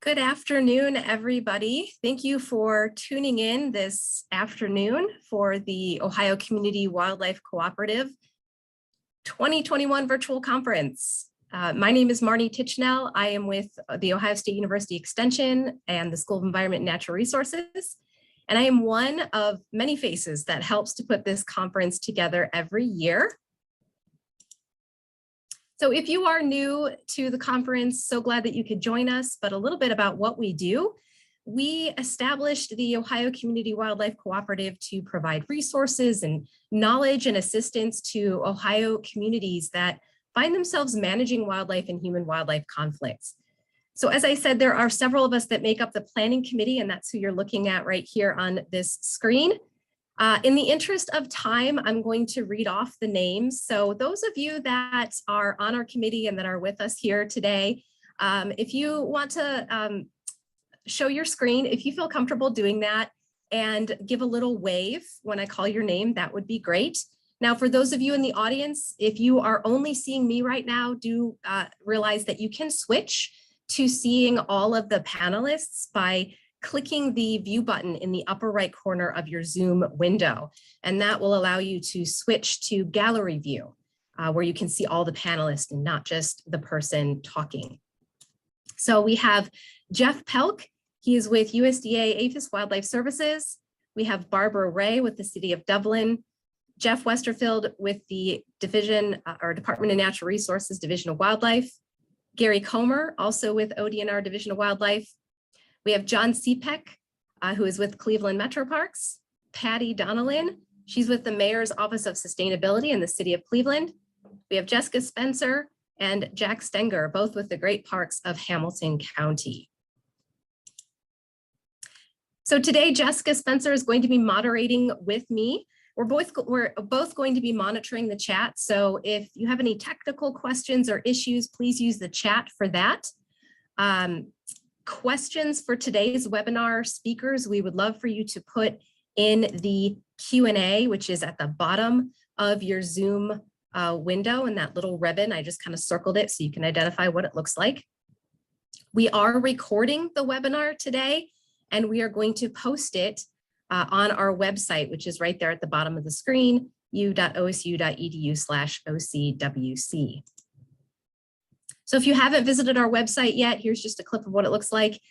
Good afternoon, everybody. Thank you for tuning in this afternoon for the Ohio Community Wildlife Cooperative 2021 virtual conference. My name is Marnie Tichnell. I am with the Ohio State University Extension and the School of Environment and Natural Resources. And I am one of many faces that helps to put this conference together every year. So if you are new to the conference, so glad that you could join us, but a little bit about what we do. We established the Ohio Community Wildlife Cooperative to provide resources and knowledge and assistance to Ohio communities that find themselves managing wildlife and human-wildlife conflicts. So as I said, there are several of us that make up the planning committee, and that's who you're looking at right here on this screen. In the interest of time, I'm going to read off the names. So those of you that are on our committee and that are with us here today, if you want to show your screen, if you feel comfortable doing that and give a little wave when I call your name, that would be great. Now, for those of you in the audience, if you are only seeing me right now, do realize that you can switch to seeing all of the panelists by clicking the view button in the upper right corner of your Zoom window. And that will allow you to switch to gallery view, where you can see all the panelists and not just the person talking. So we have Jeff Pelk. He is with USDA APHIS Wildlife Services. We have Barbara Ray with the City of Dublin, Jeff Westerfield with the Department of Natural Resources, Division of Wildlife, Gary Comer, also with ODNR Division of Wildlife. We have John Cepek, who is with Cleveland Metro Parks, Patty Donnellan, she's with the Mayor's Office of Sustainability in the City of Cleveland. We have Jessica Spencer and Jack Stenger, both with the Great Parks of Hamilton County. So today, Jessica Spencer is going to be moderating with me. We're both going to be monitoring the chat. So if you have any technical questions or issues, please use the chat for that. Questions for today's webinar speakers, we would love for you to put in the Q&A, which is at the bottom of your Zoom window, and that little ribbon, I just kind of circled it so you can identify what it looks like. We are recording the webinar today, and we are going to post it on our website, which is right there at the bottom of the screen, u.osu.edu/OCWC. So if you haven't visited our website yet, here's just a clip of what it looks like.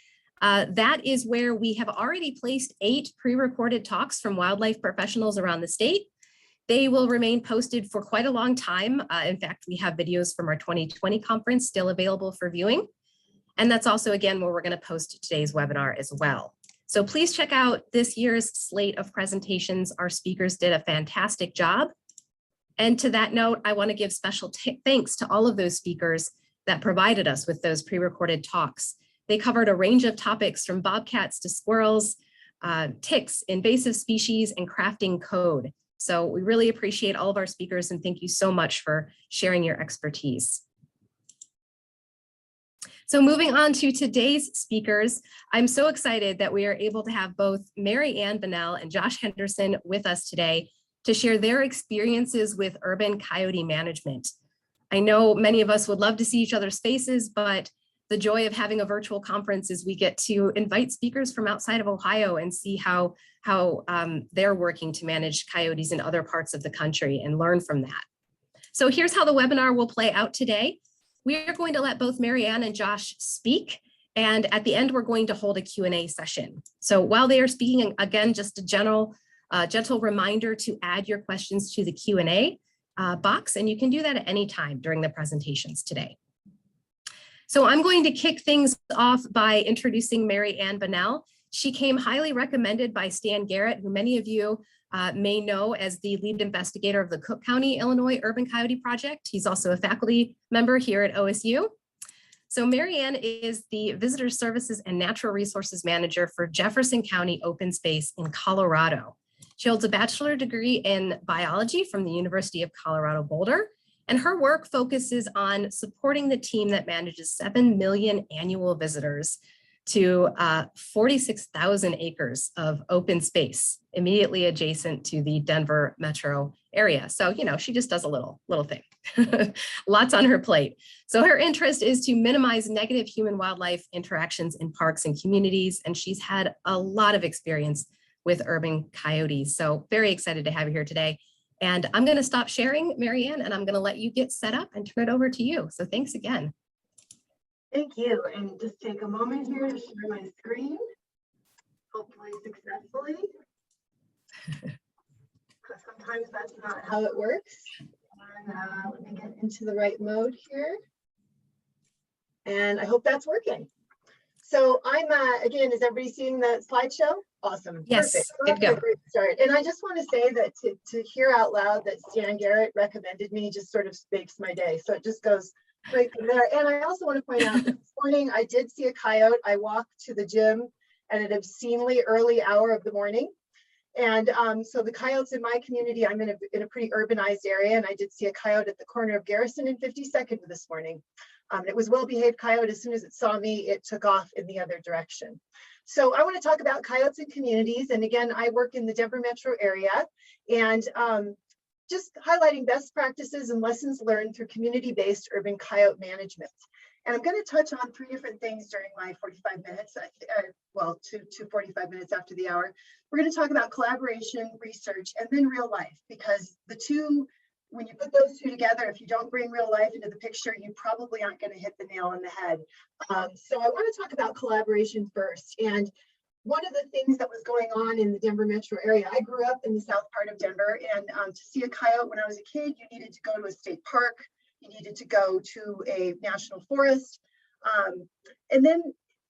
That is where we have already placed 8 pre-recorded talks from wildlife professionals around the state. They will remain posted for quite a long time. In fact, we have videos from our 2020 conference still available for viewing. And that's also, again, where we're going to post today's webinar as well. So please check out this year's slate of presentations. Our speakers did a fantastic job. And to that note, I want to give special thanks to all of those speakers that provided us with those pre-recorded talks. They covered a range of topics from bobcats to squirrels, ticks, invasive species, and crafting code. So we really appreciate all of our speakers and thank you so much for sharing your expertise. So moving on to today's speakers, I'm so excited that we are able to have both Mary Ann Bonnell and Josh Henderson with us today to share their experiences with urban coyote management. I know many of us would love to see each other's faces, but the joy of having a virtual conference is we get to invite speakers from outside of Ohio and see how they're working to manage coyotes in other parts of the country and learn from that. So here's how the webinar will play out today. We are going to let both Mary Ann and Josh speak, and at the end, we're going to hold a Q&A session. So while they are speaking, again, just a gentle reminder to add your questions to the Q&A box, and you can do that at any time during the presentations today. So I'm going to kick things off by introducing Mary Ann Bonnell. She came highly recommended by Stan Garrett, who many of you may know as the lead investigator of the Cook County, Illinois Urban Coyote Project. He's also a faculty member here at OSU. So Mary Ann is the Visitor Services and Natural Resources Manager for Jefferson County Open Space in Colorado. She holds a bachelor degree in biology from the University of Colorado Boulder, and her work focuses on supporting the team that manages 7 million annual visitors to 46,000 acres of open space immediately adjacent to the Denver metro area. So, she just does a little thing. Lots on her plate. So her interest is to minimize negative human-wildlife interactions in parks and communities, and she's had a lot of experience with urban coyotes. So very excited to have you here today. And I'm going to stop sharing, Mary Ann, and I'm going to let you get set up and turn it over to you. So thanks again. Thank you. And just take a moment here to share my screen, hopefully successfully. Because sometimes that's not how it works. And let me get into the right mode here. And I hope that's working. So I'm, again, is everybody seeing the slideshow? Awesome. Yes, perfect. good to go. Great start. And I just want to say that to hear out loud that Stan Garrett recommended me just sort of makes my day. So it just goes right from there. And I also want to point out that this morning I did see a coyote. I walked to the gym at an obscenely early hour of the morning. And so the coyotes in my community, I'm in a pretty urbanized area, and I did see a coyote at the corner of Garrison and 52nd this morning. It was well-behaved coyote. As soon as it saw me, it took off in the other direction. So I want to talk about coyotes in communities. And again, I work in the Denver metro area, and just highlighting best practices and lessons learned through community-based urban coyote management. And I'm going to touch on 3 different things during my 45 minutes, well, two 45 minutes after the hour. We're going to talk about collaboration, research, and then real life, because the two, when you put those two together, if you don't bring real life into the picture, you probably aren't going to hit the nail on the head. So I want to talk about collaboration first. And one of the things that was going on in the Denver metro area, I grew up in the south part of Denver, and to see a coyote when I was a kid, you needed to go to a state park. You needed to go to a national forest. And then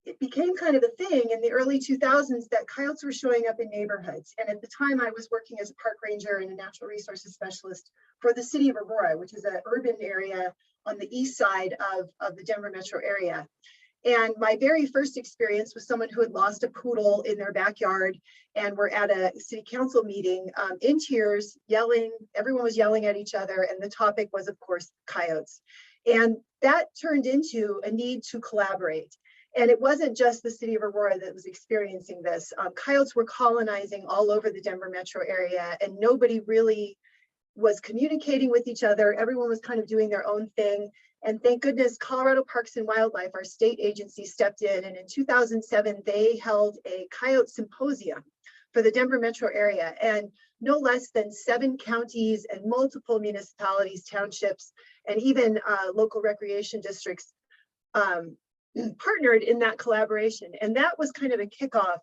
it became kind of a thing in the early 2000s that coyotes were showing up in neighborhoods. And at the time I was working as a park ranger and a natural resources specialist for the city of Aurora, which is an urban area on the east side of the Denver metro area. And my very first experience was someone who had lost a poodle in their backyard, and we're at a city council meeting in tears, yelling. Everyone was yelling at each other, and the topic was, of course, coyotes. And that turned into a need to collaborate. And it wasn't just the city of Aurora that was experiencing this. Coyotes were colonizing all over the Denver metro area, and nobody really was communicating with each other. Everyone was kind of doing their own thing. And thank goodness, Colorado Parks and Wildlife, our state agency, stepped in. And in 2007, they held a coyote symposium for the Denver metro area. And no less than 7 counties and multiple municipalities, townships, and even local recreation districts partnered in that collaboration. And that was kind of a kickoff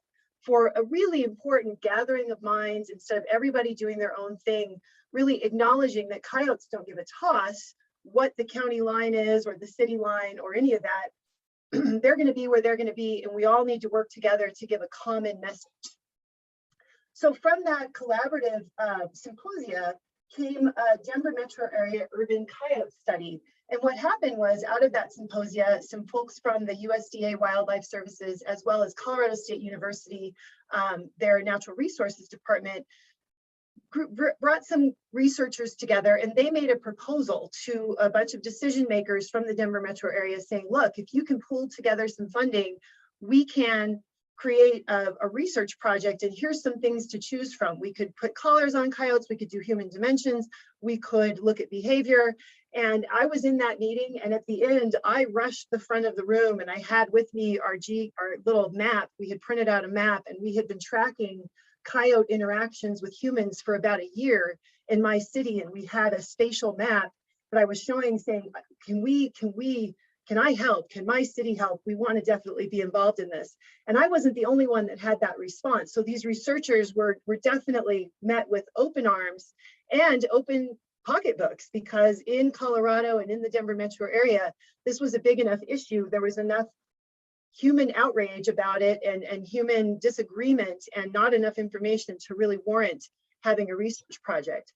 for a really important gathering of minds. Instead of everybody doing their own thing, really acknowledging that coyotes don't give a toss what the county line is or the city line or any of that. They're going to be where they're going to be, and we all need to work together to give a common message. So from that collaborative symposia came a Denver metro area urban coyote study. And what happened was, out of that symposia, some folks from the USDA Wildlife Services, as well as Colorado State University, their natural resources department, brought some researchers together, and they made a proposal to a bunch of decision makers from the Denver metro area saying, look, if you can pull together some funding, we can create a research project, and here's some things to choose from. We could put collars on coyotes, we could do human dimensions, we could look at behavior. And I was in that meeting, and at the end, I rushed the front of the room, and I had with me our little map. We had printed out a map, and we had been tracking coyote interactions with humans for about a year in my city, and we had a spatial map that I was showing, saying, can I help? Can my city help? We want to definitely be involved in this. And I wasn't the only one that had that response. So these researchers were definitely met with open arms and open pocketbooks, because in Colorado and in the Denver metro area, this was a big enough issue. There was enough human outrage about it and human disagreement, and not enough information to really warrant having a research project.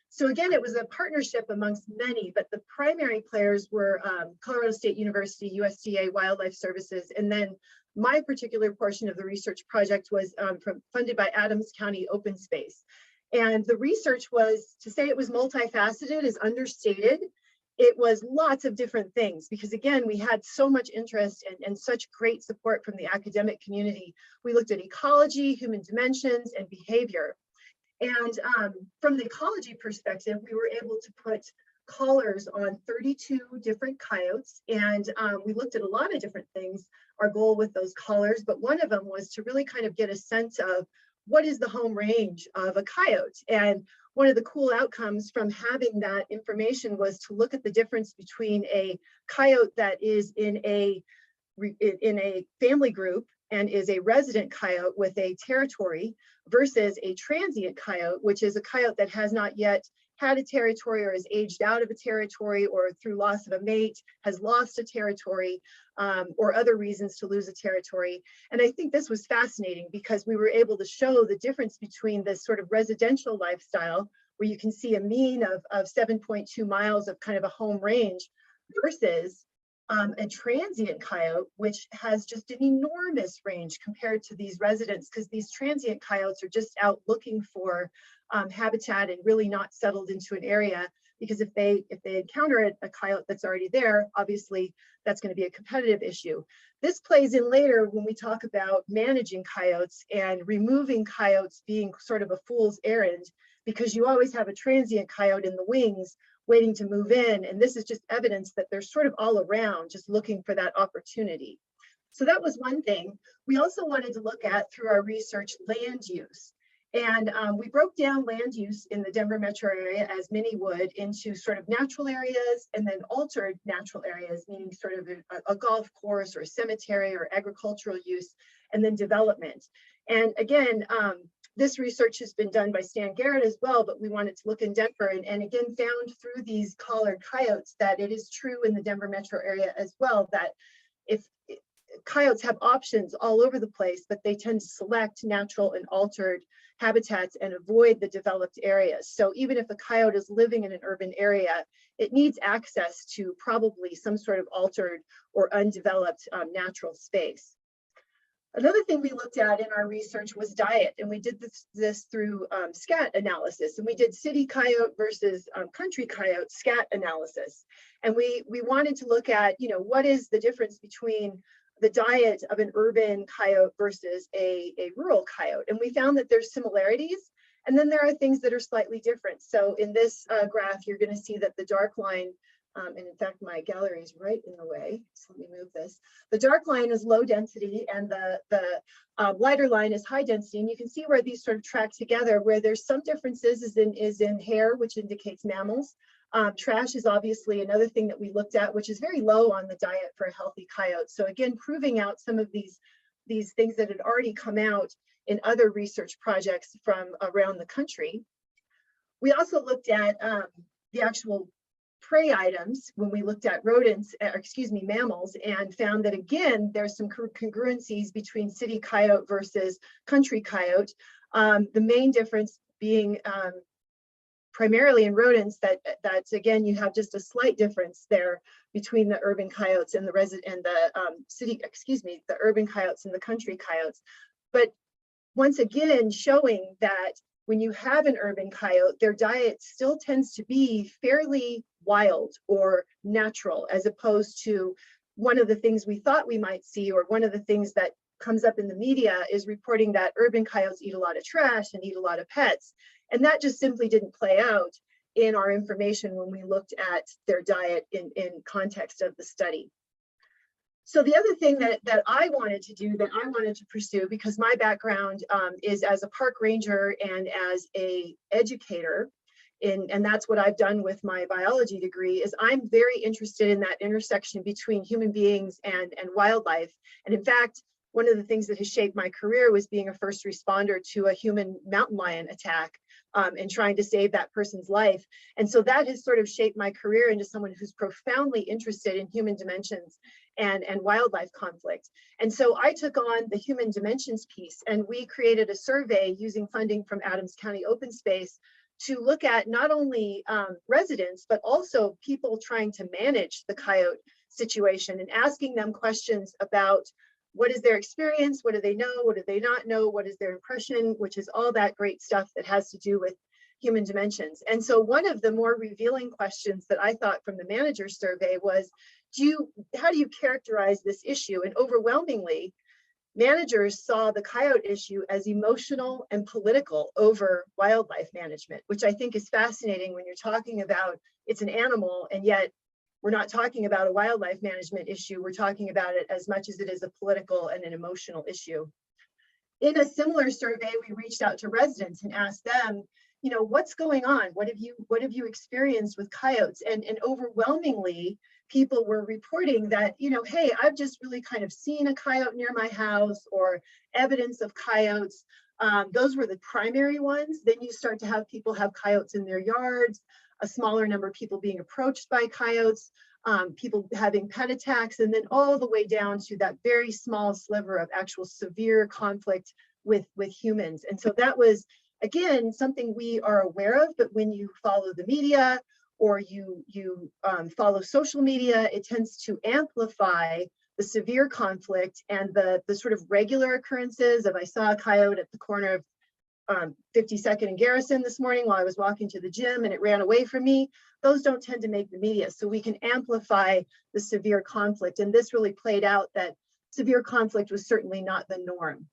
So again, it was a partnership amongst many, but the primary players were Colorado State University, USDA Wildlife Services, and then my particular portion of the research project was funded by Adams County Open Space. And the research was, to say it was multifaceted is understated. it was lots of different things because, again, we had so much interest and such great support from the academic community. We looked at ecology, human dimensions, and behavior. And from the ecology perspective, we were able to put collars on 32 different coyotes, and we looked at a lot of different things, our goal with those collars, but one of them was to really kind of get a sense of what is the home range of a coyote. And one of the cool outcomes from having that information was to look at the difference between a coyote that is in a family group and is a resident coyote with a territory versus a transient coyote, which is a coyote that has not yet had a territory or is aged out of a territory or through loss of a mate has lost a territory or other reasons to lose a territory. And I think this was fascinating because we were able to show the difference between this sort of residential lifestyle where you can see a mean of 7.2 miles of kind of a home range versus a transient coyote, which has just an enormous range compared to these residents, because these transient coyotes are just out looking for habitat and really not settled into an area, because if they encounter a coyote that's already there, obviously that's going to be a competitive issue. This plays in later when we talk about managing coyotes and removing coyotes being sort of a fool's errand, because you always have a transient coyote in the wings waiting to move in. And this is just evidence that they're sort of all around, just looking for that opportunity. So that was one thing. We also wanted to look at, through our research, land use. And we broke down land use in the Denver metro area, as many would, into sort of natural areas and then altered natural areas, meaning sort of a golf course or a cemetery or agricultural use, and then development. And again, this research has been done by Stan Garrett as well, but we wanted to look in Denver and again found through these collared coyotes that it is true in the Denver metro area as well, that if coyotes have options all over the place, but they tend to select natural and altered habitats and avoid the developed areas. So even if a coyote is living in an urban area, it needs access to probably some sort of altered or undeveloped natural space. Another thing we looked at in our research was diet, and we did this through scat analysis, and we did city coyote versus country coyote scat analysis. And we wanted to look at, what is the difference between the diet of an urban coyote versus a rural coyote. And we found that there's similarities, and then there are things that are slightly different. So in this graph, you're going to see that the dark line, and in fact, my gallery is right in the way, so let me move this. The dark line is low density, and the lighter line is high density. And you can see where these sort of track together. Where there's some differences is in hair, which indicates mammals. Trash is obviously another thing that we looked at, which is very low on the diet for a healthy coyote. So again, proving out some of these things that had already come out in other research projects from around the country. We also looked at the actual prey items when we looked at rodents, mammals, and found that again, there's some congruencies between city coyote versus country coyote. The main difference being primarily in rodents, that's again, you have just a slight difference there between the urban coyotes and the the urban coyotes and the country coyotes. But once again, showing that when you have an urban coyote, their diet still tends to be fairly wild or natural, as opposed to one of the things we thought we might see, or one of the things that comes up in the media is reporting that urban coyotes eat a lot of trash and eat a lot of pets. And that just simply didn't play out in our information when we looked at their diet in context of the study. So the other thing that I wanted to do, that I wanted to pursue, because my background is as a park ranger and as a educator, and that's what I've done with my biology degree, is I'm very interested in that intersection between human beings and wildlife. And in fact, one of the things that has shaped my career was being a first responder to a human mountain lion attack and trying to save that person's life. And so that has sort of shaped my career into someone who's profoundly interested in human dimensions and wildlife conflict. And so I took on the human dimensions piece, and we created a survey using funding from Adams County Open Space to look at not only residents, but also people trying to manage the coyote situation, and asking them questions about what is their experience, what do they know, what do they not know, what is their impression, which is all that great stuff that has to do with human dimensions. And so one of the more revealing questions that I thought from the manager survey was, how do you characterize this issue? And overwhelmingly, managers saw the coyote issue as emotional and political over wildlife management, which I think is fascinating when you're talking about it's an animal, and yet we're not talking about a wildlife management issue. We're talking about it as much as it is a political and an emotional issue. In a similar survey, we reached out to residents and asked them, what's going on? What have you experienced with coyotes? And overwhelmingly, people were reporting that, hey, I've just really kind of seen a coyote near my house, or evidence of coyotes. Those were the primary ones. Then you start to have people have coyotes in their yards, a smaller number of people being approached by coyotes, people having pet attacks, and then all the way down to that very small sliver of actual severe conflict with humans. And so that was, again, something we are aware of, but when you follow the media or you follow social media, it tends to amplify the severe conflict and the sort of regular occurrences of, I saw a coyote at the corner of 52nd and Garrison this morning while I was walking to the gym and it ran away from me. Those don't tend to make the media. So we can amplify the severe conflict. And this really played out that severe conflict was certainly not the norm.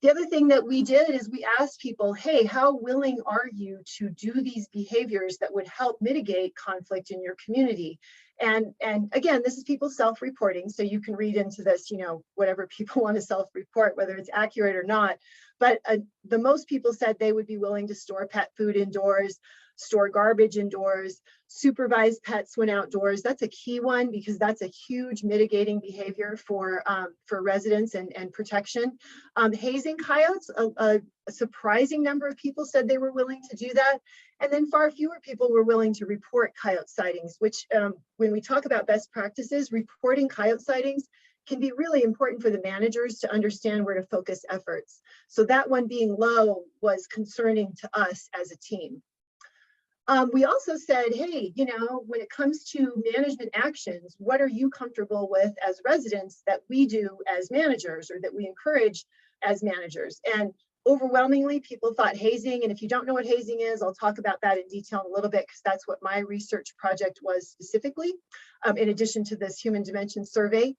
The other thing that we did is we asked people, hey, how willing are you to do these behaviors that would help mitigate conflict in your community? And again, this is people self-reporting, so you can read into this, whatever people want to self-report, whether it's accurate or not. But the most people said they would be willing to store pet food indoors, store garbage indoors, supervise pets when outdoors. That's a key one because that's a huge mitigating behavior for residents and protection. Hazing coyotes, a surprising number of people said they were willing to do that. And then far fewer people were willing to report coyote sightings, which when we talk about best practices, reporting coyote sightings can be really important for the managers to understand where to focus efforts. So that one being low was concerning to us as a team. We also said, hey, when it comes to management actions, what are you comfortable with as residents that we do as managers or that we encourage as managers? And overwhelmingly, people thought hazing. And if you don't know what hazing is, I'll talk about that in detail in a little bit because that's what my research project was specifically, in addition to this human dimension survey.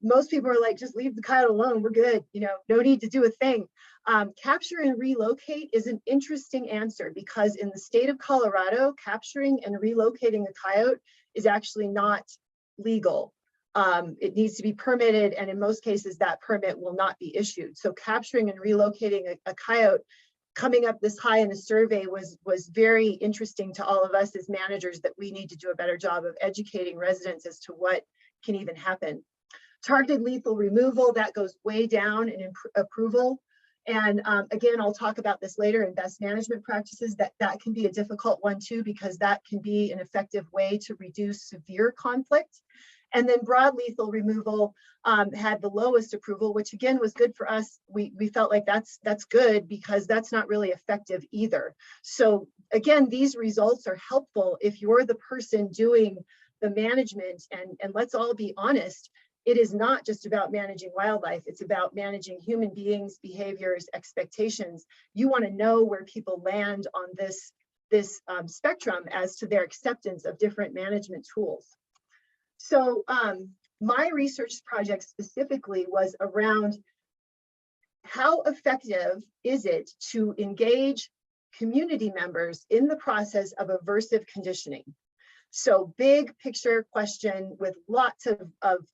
Most people are like, just leave the coyote alone. We're good. No need to do a thing. Capture and relocate is an interesting answer because in the state of Colorado, capturing and relocating a coyote is actually not legal. It needs to be permitted, and in most cases, that permit will not be issued. So capturing and relocating a coyote coming up this high in a survey was very interesting to all of us as managers that we need to do a better job of educating residents as to what can even happen. Targeted lethal removal, that goes way down in approval. And again, I'll talk about this later in best management practices, that can be a difficult one too, because that can be an effective way to reduce severe conflict. And then broad lethal removal had the lowest approval, which again was good for us. We felt like that's good because that's not really effective either. So again, these results are helpful if you're the person doing the management, and let's all be honest, it is not just about managing wildlife, it's about managing human beings, behaviors, expectations. You want to know where people land on this spectrum as to their acceptance of different management tools. So my research project specifically was around how effective is it to engage community members in the process of aversive conditioning. So big picture question with lots of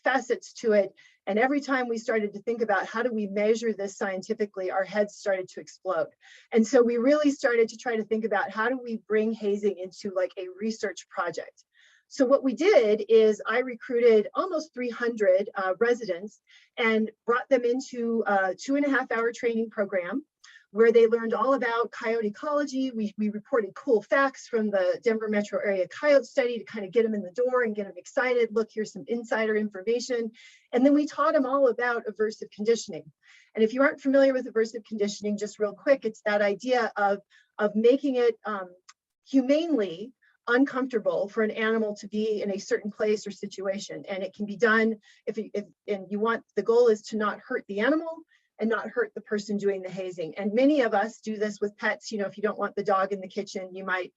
facets to it. And every time we started to think about how do we measure this scientifically, our heads started to explode. And so we really started to try to think about how do we bring hazing into like a research project. So what we did is I recruited almost 300 residents and brought them into a 2.5-hour training program where they learned all about coyote ecology. We reported cool facts from the Denver metro area coyote study to kind of get them in the door and get them excited. Look, here's some insider information. And then we taught them all about aversive conditioning. And if you aren't familiar with aversive conditioning, just real quick, it's that idea of making it humanely uncomfortable for an animal to be in a certain place or situation. And it can be done if you want, the goal is to not hurt the animal. and not hurt the person doing the hazing. And many of us do this with pets. You know, if you don't want the dog in the kitchen, you might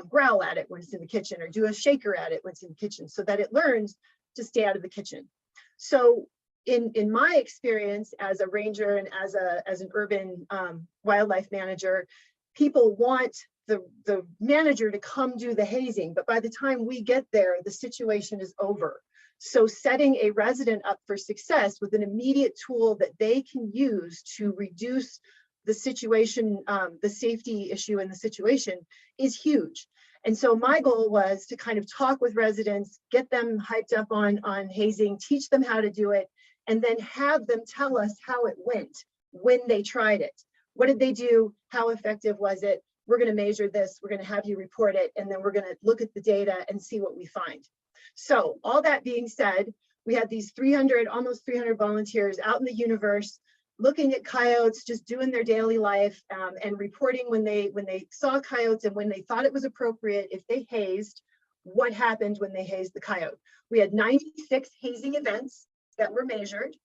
growl at it when it's in the kitchen, or do a shaker at it when it's in the kitchen, so that it learns to stay out of the kitchen. So in my experience as a ranger and as an urban wildlife manager, people want the manager to come do the hazing, but by the time we get there, the situation is over. So setting a resident up for success with an immediate tool that they can use to reduce the situation, the safety issue in the situation, is huge. And so my goal was to kind of talk with residents, get them hyped up on hazing, teach them how to do it, and then have them tell us how it went when they tried it. What did they do? How effective was it? We're going to measure this. We're going to have you report it, and then we're going to look at the data and see what we find. So all that being said, we had these almost 300 volunteers out in the universe, looking at coyotes, just doing their daily life, and reporting when they saw coyotes and when they thought it was appropriate, if they hazed, what happened when they hazed the coyote. We had 96 hazing events that were measured.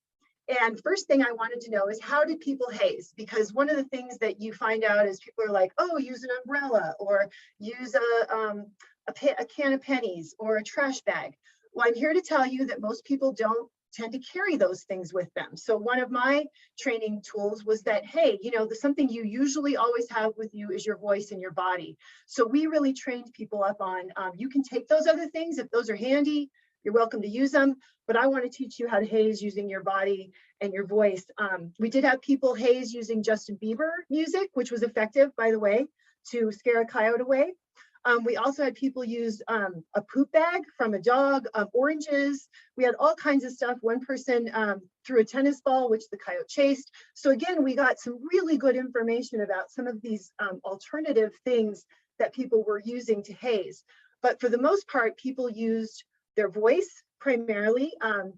And first thing I wanted to know is, how did people haze? Because one of the things that you find out is people are like, oh, use an umbrella, or use a can of pennies, or a trash bag. Well, I'm here to tell you that most people don't tend to carry those things with them. So one of my training tools was that, hey, you know, something you usually always have with you is your voice and your body. So we really trained people up on, you can take those other things, if those are handy, you're welcome to use them, but I want to teach you how to haze using your body and your voice. We did have people haze using Justin Bieber music, which was effective, by the way, to scare a coyote away. We also had people use a poop bag from a dog, oranges. We had all kinds of stuff. One person threw a tennis ball, which the coyote chased. So again, we got some really good information about some of these alternative things that people were using to haze. But for the most part, people used their voice primarily.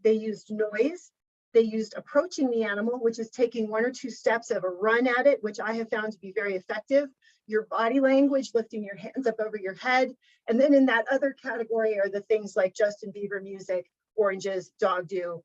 They used noise. They used approaching the animal, which is taking 1 or 2 steps of a run at it, which I have found to be very effective. Your body language, lifting your hands up over your head. And then in that other category are the things like Justin Bieber music, oranges, dog do.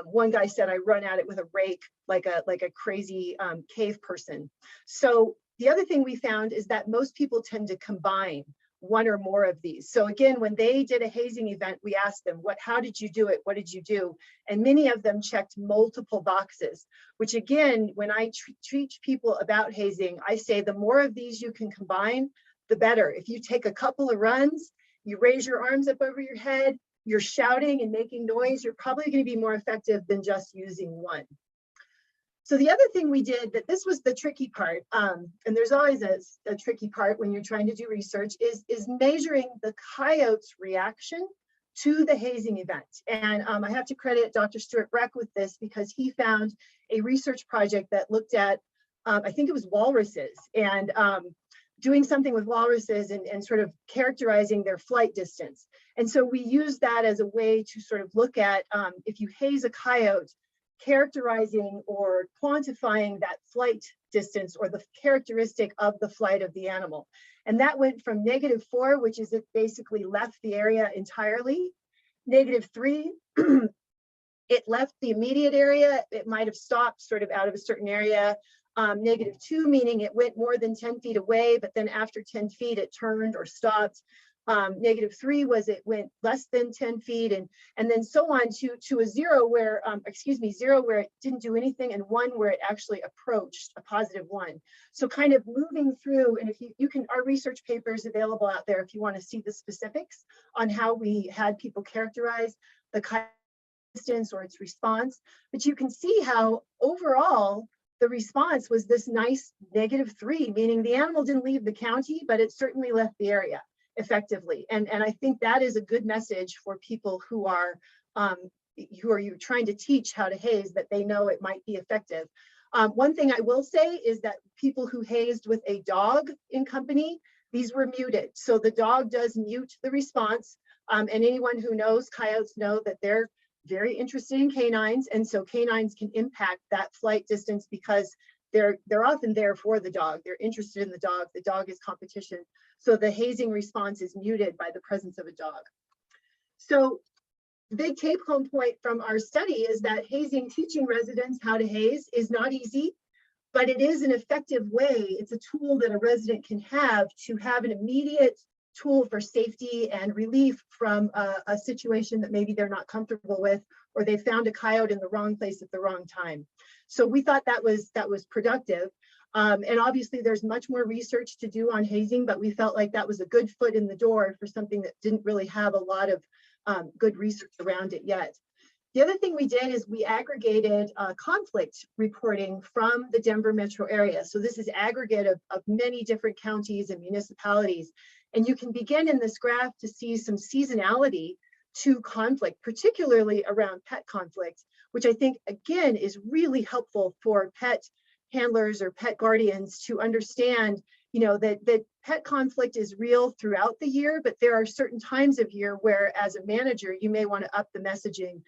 One guy said, I run at it with a rake, like a crazy cave person. So the other thing we found is that most people tend to combine one or more of these. So again, when they did a hazing event, we asked them, how did you do it? What did you do? And many of them checked multiple boxes, which again, when I teach people about hazing, I say the more of these you can combine, the better. If you take a couple of runs, you raise your arms up over your head, you're shouting and making noise, you're probably going to be more effective than just using one. So the other thing we did, that this was the tricky part, and there's always a tricky part when you're trying to do research, is measuring the coyote's reaction to the hazing event. And I have to credit Dr. Stuart Breck with this, because he found a research project that looked at, I think it was walruses, and doing something with walruses and sort of characterizing their flight distance. And so we used that as a way to sort of look at, if you haze a coyote, characterizing or quantifying that flight distance or the characteristic of the flight of the animal. And that went from -4, which is it basically left the area entirely, -3, it left the immediate area, it might have stopped sort of out of a certain area, -2, meaning it went more than 10 feet away, but then after 10 feet, it turned or stopped. -3 was it went less than 10 feet, and then so on to a 0 where, 0 where it didn't do anything, and 1 where it actually approached a +1. So kind of moving through, and if you can, our research paper is available out there if you want to see the specifics on how we had people characterize the distance or its response, but you can see how overall the response was this nice -3, meaning the animal didn't leave the county, but it certainly left the area effectively. And I think that is a good message for people who are you trying to teach how to haze, that they know it might be effective. One thing I will say is that people who hazed with a dog in company, these were muted. So the dog does mute the response. And anyone who knows coyotes know that they're very interested in canines. And so canines can impact that flight distance because they're often there for the dog. They're interested in the dog. The dog is competition. So the hazing response is muted by the presence of a dog. So the big take home point from our study is that hazing, teaching residents how to haze is not easy, but it is an effective way. It's a tool that a resident can have to have an immediate tool for safety and relief from a situation that maybe they're not comfortable with, or they found a coyote in the wrong place at the wrong time. So we thought that was productive. And obviously there's much more research to do on hazing, but we felt like that was a good foot in the door for something that didn't really have a lot of good research around it yet. The other thing we did is we aggregated conflict reporting from the Denver metro area. So this is aggregate of many different counties and municipalities. And you can begin in this graph to see some seasonality to conflict, particularly around pet conflict, which I think, again, is really helpful for pet handlers or pet guardians to understand, that pet conflict is real throughout the year, but there are certain times of year where, as a manager, you may want to up the messaging.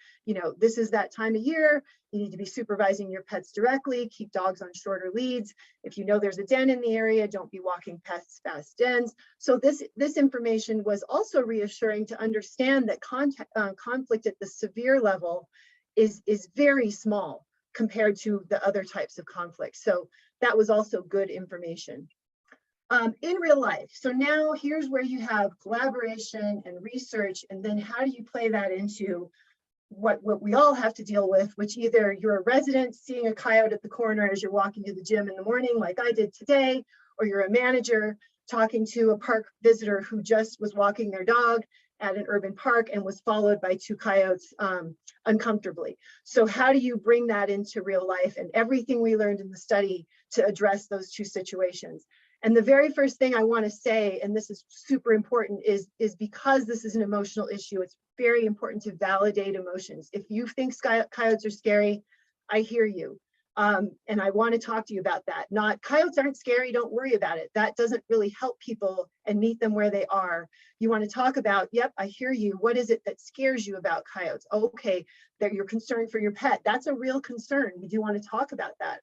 This is that time of year. You need to be supervising your pets directly, keep dogs on shorter leads. If you know there's a den in the area, don't be walking past dens. So this information was also reassuring to understand that conflict at the severe level is very small compared to the other types of conflict. So that was also good information. In real life. So now here's where you have collaboration and research, and then how do you play that into what we all have to deal with, which either you're a resident seeing a coyote at the corner as you're walking to the gym in the morning, like I did today, or you're a manager talking to a park visitor who just was walking their dog at an urban park and was followed by two coyotes uncomfortably. So how do you bring that into real life and everything we learned in the study to address those two situations? And the very first thing I want to say, and this is super important, is because this is an emotional issue, it's very important to validate emotions. If you think coyotes are scary, I hear you. And I want to talk to you about that. Not coyotes aren't scary, don't worry about it. That doesn't really help people and meet them where they are. You want to talk about, yep, I hear you. What is it that scares you about coyotes? Oh, okay, that you're concerned for your pet. That's a real concern. We do want to talk about that.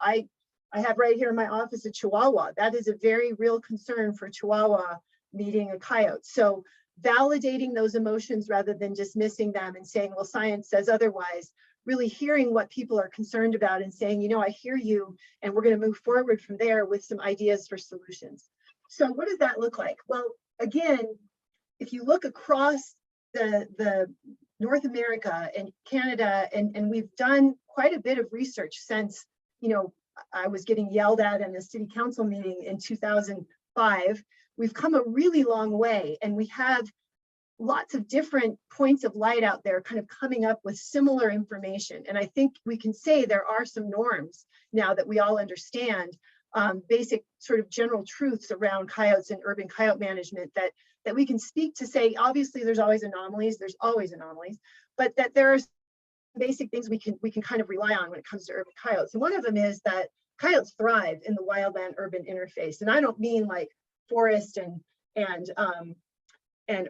I have right here in my office a Chihuahua. That is a very real concern for Chihuahua meeting a coyote. So validating those emotions rather than dismissing them and saying, well, science says otherwise, really hearing what people are concerned about and saying, I hear you, and we're going to move forward from there with some ideas for solutions. So what does that look like? Well, again, if you look across the North America and Canada, and we've done quite a bit of research since, I was getting yelled at in a city council meeting in 2005. We've come a really long way, and we have lots of different points of light out there kind of coming up with similar information. And I think we can say there are some norms now that we all understand, basic sort of general truths around coyotes and urban coyote management that we can speak to say, obviously there's always anomalies, but that there are basic things we can kind of rely on when it comes to urban coyotes. And one of them is that coyotes thrive in the wildland urban interface. And I don't mean like forest and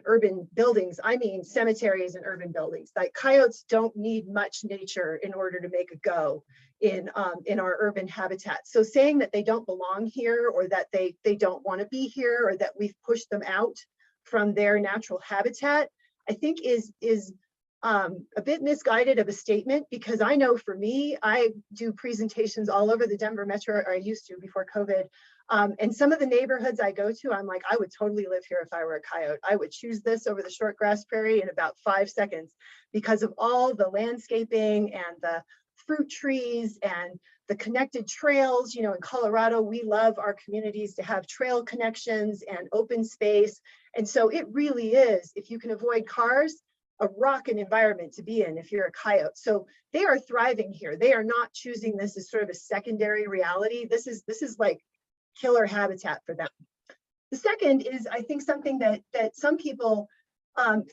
urban buildings. I mean cemeteries and urban buildings. Like coyotes don't need much nature in order to make a go in our urban habitat. So saying that they don't belong here, or that they don't want to be here, or that we've pushed them out from their natural habitat, I think is a bit misguided of a statement, because I know for me, I do presentations all over the Denver metro, or I used to before COVID. And some of the neighborhoods I go to, I'm like, I would totally live here if I were a coyote. I would choose this over the short grass prairie in about 5 seconds because of all the landscaping and the fruit trees and the connected trails. In Colorado, we love our communities to have trail connections and open space. And so it really is, if you can avoid cars, a rockin' environment to be in if you're a coyote. So they are thriving here. They are not choosing this as sort of a secondary reality. This is like killer habitat for them. The second is, I think, something that some people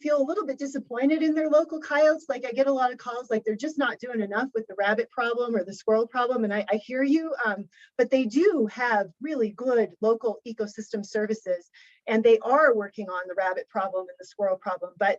feel a little bit disappointed in their local coyotes. Like I get a lot of calls, like they're just not doing enough with the rabbit problem or the squirrel problem. And I hear you, but they do have really good local ecosystem services, and they are working on the rabbit problem and the squirrel problem. But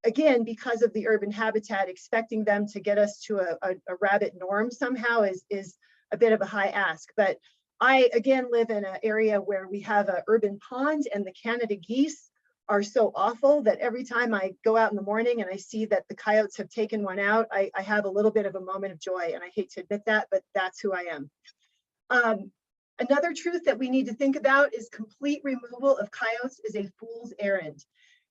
again, because of the urban habitat, expecting them to get us to a rabbit norm somehow is a bit of a high ask. But I, again, live in an area where we have an urban pond, and the Canada geese are so awful that every time I go out in the morning and I see that the coyotes have taken one out, I have a little bit of a moment of joy. And I hate to admit that, but that's who I am. Another truth that we need to think about is complete removal of coyotes is a fool's errand.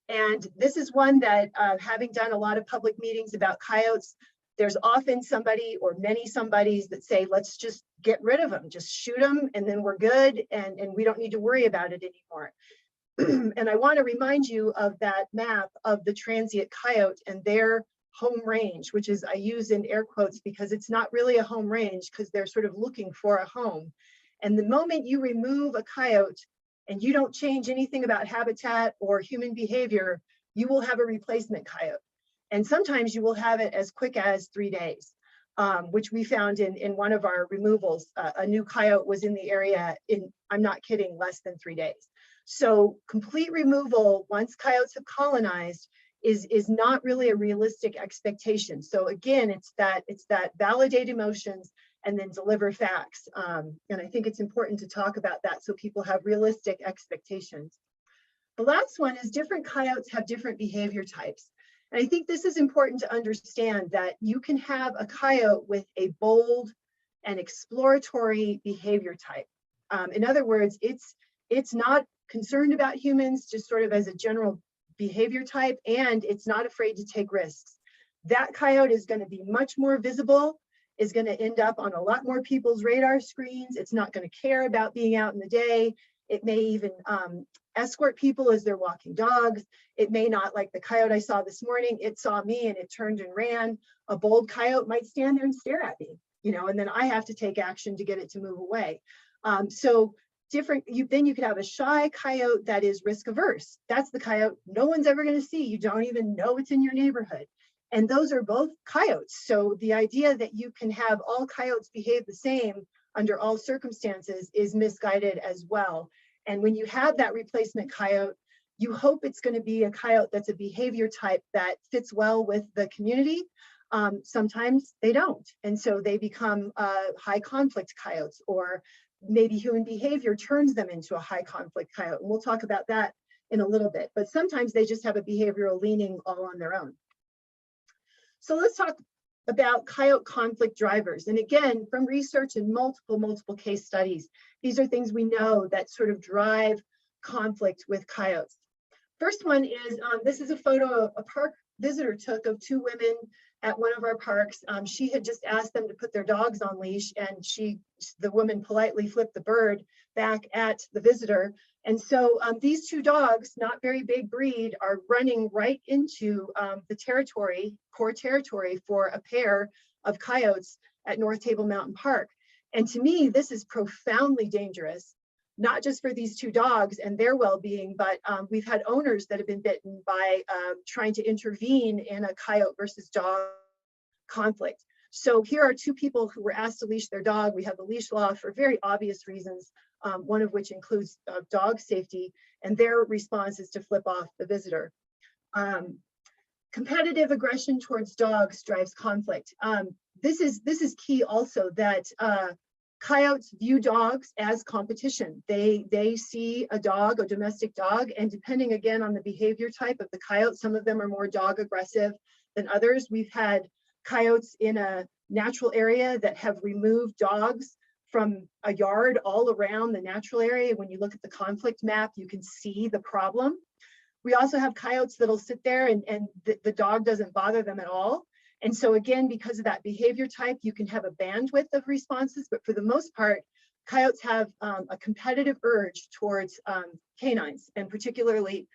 And this is one that, having done a lot of public meetings about coyotes, there's often somebody or many somebodies that say, let's just get rid of them, just shoot them, and then we're good, and we don't need to worry about it anymore. And I want to remind you of that map of the transient coyote and their home range, which is, I use in air quotes because it's not really a home range because they're sort of looking for a home. And the moment you remove a coyote and you don't change anything about habitat or human behavior, you will have a replacement coyote. And sometimes you will have it as quick as 3 days, which we found in one of our removals. A new coyote was in the area in, I'm not kidding, less than 3 days. So complete removal once coyotes have colonized is not really a realistic expectation. So again, it's that validate emotions and then deliver facts. And I think it's important to talk about that so people have realistic expectations. The last one is different coyotes have different behavior types. And I think this is important to understand that you can have a coyote with a bold and exploratory behavior type. In other words, it's not concerned about humans, just sort of as a general behavior type, and it's not afraid to take risks. That coyote is going to be much more visible, is going to end up on a lot more people's radar screens. It's not going to care about being out in the day. It may even escort people as they're walking dogs. It may not, like the coyote I saw this morning, it saw me and it turned and ran. A bold coyote might stand there and stare at me, you know, and then I have to take action to get it to move away. So different, then you could have a shy coyote that is risk averse. That's the coyote no one's ever going to see. You don't even know it's in your neighborhood. And those are both coyotes. So the idea that you can have all coyotes behave the same under all circumstances is misguided as well. And when you have that replacement coyote, you hope it's going to be a coyote that's a behavior type that fits well with the community. Sometimes they don't. And so they become high conflict coyotes, or maybe human behavior turns them into a high conflict coyote. And we'll talk about that in a little bit. But sometimes they just have a behavioral leaning all on their own. So let's talk about coyote conflict drivers. And again, from research and multiple case studies, these are things we know that sort of drive conflict with coyotes. First one is, this is a photo a park visitor took of two women at one of our parks. She had just asked them to put their dogs on leash, and the woman politely flipped the bird back at the visitor. And so these two dogs, not very big breed, are running right into the core territory for a pair of coyotes at North Table Mountain Park. And to me, this is profoundly dangerous, not just for these two dogs and their well-being, but we've had owners that have been bitten by trying to intervene in a coyote versus dog conflict. So here are two people who were asked to leash their dog. We have the leash law for very obvious reasons, one of which includes dog safety, and their response is to flip off the visitor. Competitive aggression towards dogs drives conflict. This is key also, that coyotes view dogs as competition. They see a dog, a domestic dog, and depending again on the behavior type of the coyote, some of them are more dog aggressive than others. We've had coyotes in a natural area that have removed dogs from a yard all around the natural area. When you look at the conflict map, you can see the problem. We also have coyotes that'll sit there and the dog doesn't bother them at all. And so again, because of that behavior type, you can have a bandwidth of responses, but for the most part, coyotes have a competitive urge towards canines, and particularly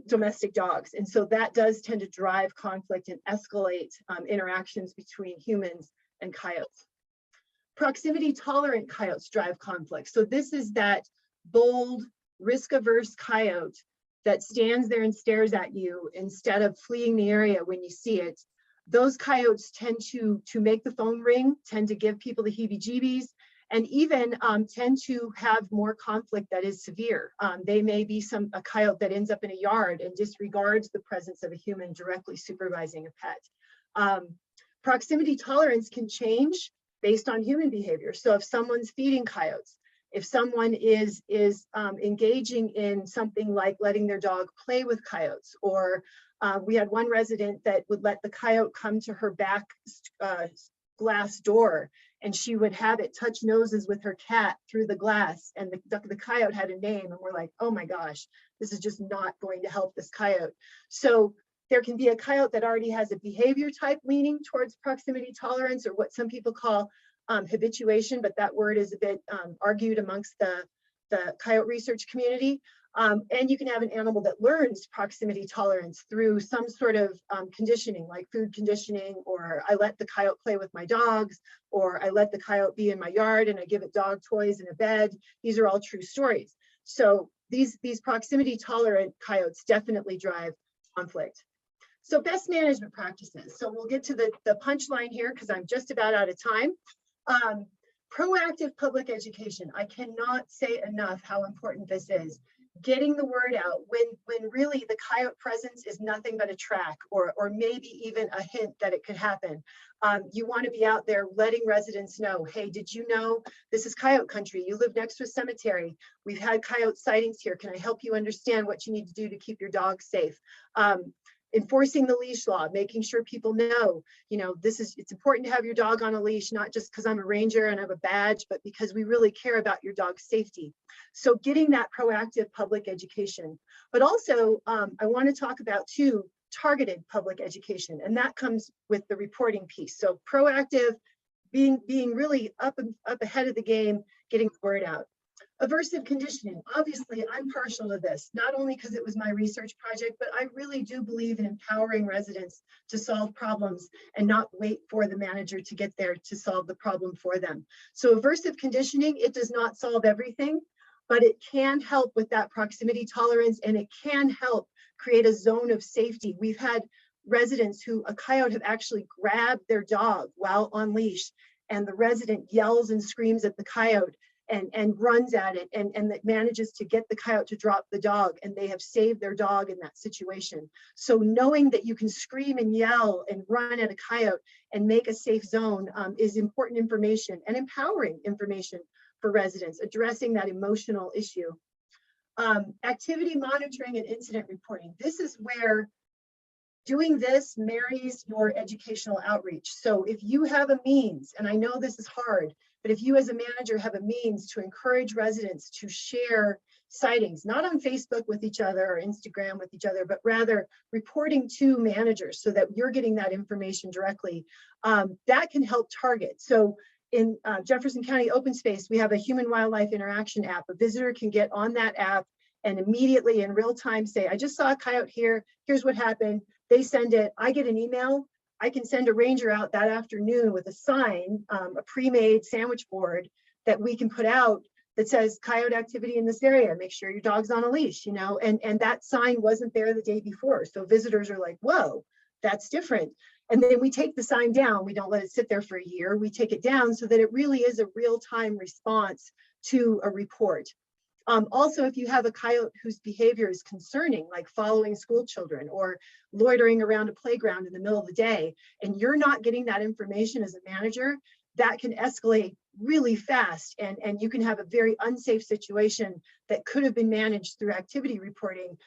domestic dogs. And so that does tend to drive conflict and escalate interactions between humans and coyotes. Proximity tolerant coyotes drive conflict. So this is that bold, risk-averse coyote that stands there and stares at you instead of fleeing the area when you see it. Those coyotes tend to make the phone ring, tend to give people the heebie-jeebies, and even tend to have more conflict that is severe. They may be a coyote that ends up in a yard and disregards the presence of a human directly supervising a pet. Proximity tolerance can change based on human behavior. So if someone's feeding coyotes, If someone is engaging in something like letting their dog play with coyotes, or we had one resident that would let the coyote come to her back glass door, and she would have it touch noses with her cat through the glass, and the coyote had a name, and we're like, oh my gosh, this is just not going to help this coyote. So there can be a coyote that already has a behavior type leaning towards proximity tolerance, or what some people call habituation, but that word is a bit argued amongst the coyote research community. And you can have an animal that learns proximity tolerance through some sort of conditioning, like food conditioning, or I let the coyote play with my dogs, or I let the coyote be in my yard and I give it dog toys and a bed. These are all true stories. So these proximity tolerant coyotes definitely drive conflict. So best management practices. So we'll get to the punchline here because I'm just about out of time. Proactive public education. I cannot say enough how important this is. Getting the word out when really the coyote presence is nothing but a track, or maybe even a hint that it could happen. You want to be out there letting residents know, hey, did you know this is coyote country? You live next to a cemetery. We've had coyote sightings here. Can I help you understand what you need to do to keep your dog safe? Enforcing the leash law, making sure people know, it's important to have your dog on a leash, not just because I'm a ranger and I have a badge, but because we really care about your dog's safety. So getting that proactive public education, but also I want to talk about too, targeted public education, and that comes with the reporting piece. So proactive, being really up ahead of the game, getting the word out. Aversive conditioning. Obviously, I'm partial to this, not only because it was my research project, but I really do believe in empowering residents to solve problems and not wait for the manager to get there to solve the problem for them. So aversive conditioning, it does not solve everything, but it can help with that proximity tolerance, and it can help create a zone of safety. We've had residents who a coyote have actually grabbed their dog while on leash, and the resident yells and screams at the coyote and runs at it, and that manages to get the coyote to drop the dog, and they have saved their dog in that situation. So knowing that you can scream and yell and run at a coyote and make a safe zone is important information, and empowering information for residents, addressing that emotional issue. Activity monitoring and incident reporting. This is where doing this marries your educational outreach. So if you have a means, and I know this is hard, but if you as a manager have a means to encourage residents to share sightings, not on Facebook with each other or Instagram with each other, but rather reporting to managers so that you're getting that information directly, that can help target. So in Jefferson County Open Space, we have a human wildlife interaction app. A visitor can get on that app and immediately in real time say, I just saw a coyote here, here's what happened. They send it, I get an email, I can send a ranger out that afternoon with a sign, a pre-made sandwich board that we can put out that says coyote activity in this area, make sure your dog's on a leash, and that sign wasn't there the day before. So visitors are like, whoa, that's different. And then we take the sign down, we don't let it sit there for a year, we take it down so that it really is a real-time response to a report. Also, if you have a coyote whose behavior is concerning, like following school children or loitering around a playground in the middle of the day, and you're not getting that information as a manager, that can escalate really fast, and you can have a very unsafe situation that could have been managed through activity reporting.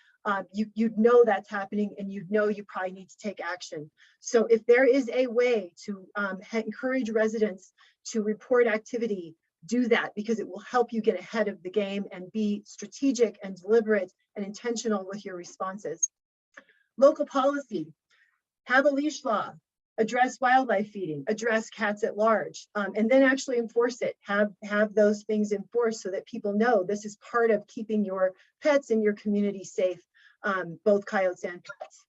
You'd know that's happening, and you'd know you probably need to take action. So if there is a way to encourage residents to report activity, do that, because it will help you get ahead of the game and be strategic and deliberate and intentional with your responses. Local policy, have a leash law, address wildlife feeding, address cats at large, and then actually enforce it. Have those things enforced so that people know this is part of keeping your pets and your community safe, both coyotes and pets.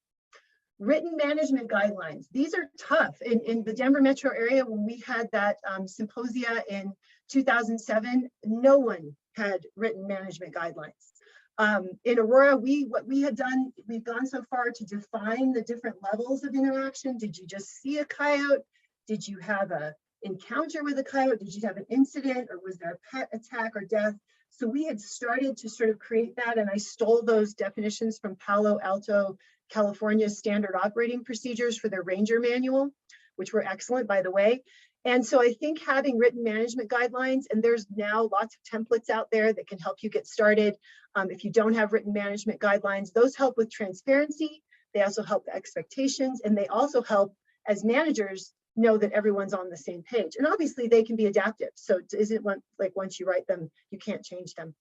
Written management guidelines. These are tough. In the Denver metro area, when we had that symposia in 2007, no one had written management guidelines. In Aurora, what we had done, we've gone so far to define the different levels of interaction. Did you just see a coyote? Did you have an encounter with a coyote? Did you have an incident, or was there a pet attack or death? So we had started to sort of create that, and I stole those definitions from Palo Alto, California's standard operating procedures for their ranger manual, which were excellent, by the way. And so I think having written management guidelines, and there's now lots of templates out there that can help you get started. If you don't have written management guidelines, those help with transparency. They also help the expectations, and they also help as managers know that everyone's on the same page. And obviously they can be adaptive. So it isn't like once you write them, you can't change them.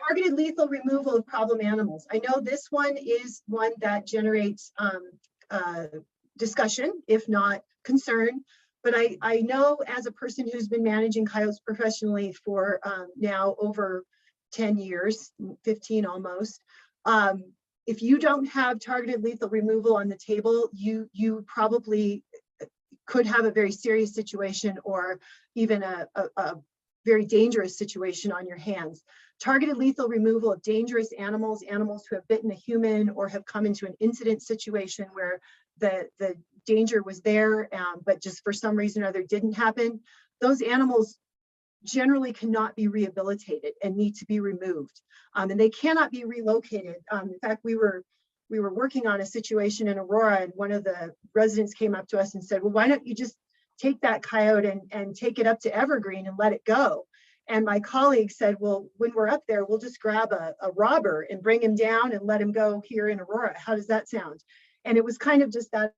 Targeted lethal removal of problem animals. I know this one is one that generates discussion, if not concern, but I know as a person who's been managing coyotes professionally for now over 10 years, 15 almost, if you don't have targeted lethal removal on the table, you probably could have a very serious situation or even a very dangerous situation on your hands. Targeted lethal removal of dangerous animals, animals who have bitten a human or have come into an incident situation where the danger was there, but just for some reason or other didn't happen. Those animals generally cannot be rehabilitated and need to be removed, and they cannot be relocated. In fact, we were working on a situation in Aurora, and one of the residents came up to us and said, well, why don't you just take that coyote and take it up to Evergreen and let it go? And my colleague said, well, when we're up there, we'll just grab a robber and bring him down and let him go here in Aurora. How does that sound? And it was kind of just that,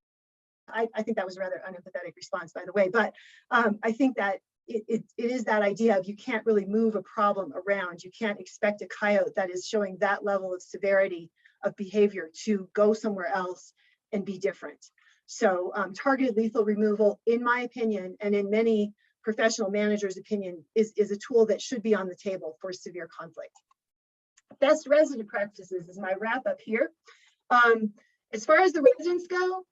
I think that was a rather unempathetic response, by the way, but I think that it is that idea of you can't really move a problem around. You can't expect a coyote that is showing that level of severity of behavior to go somewhere else and be different. So targeted lethal removal, in my opinion, and in many professional managers' opinion, is a tool that should be on the table for severe conflict. Best resident practices is my wrap up here. As far as the residents go,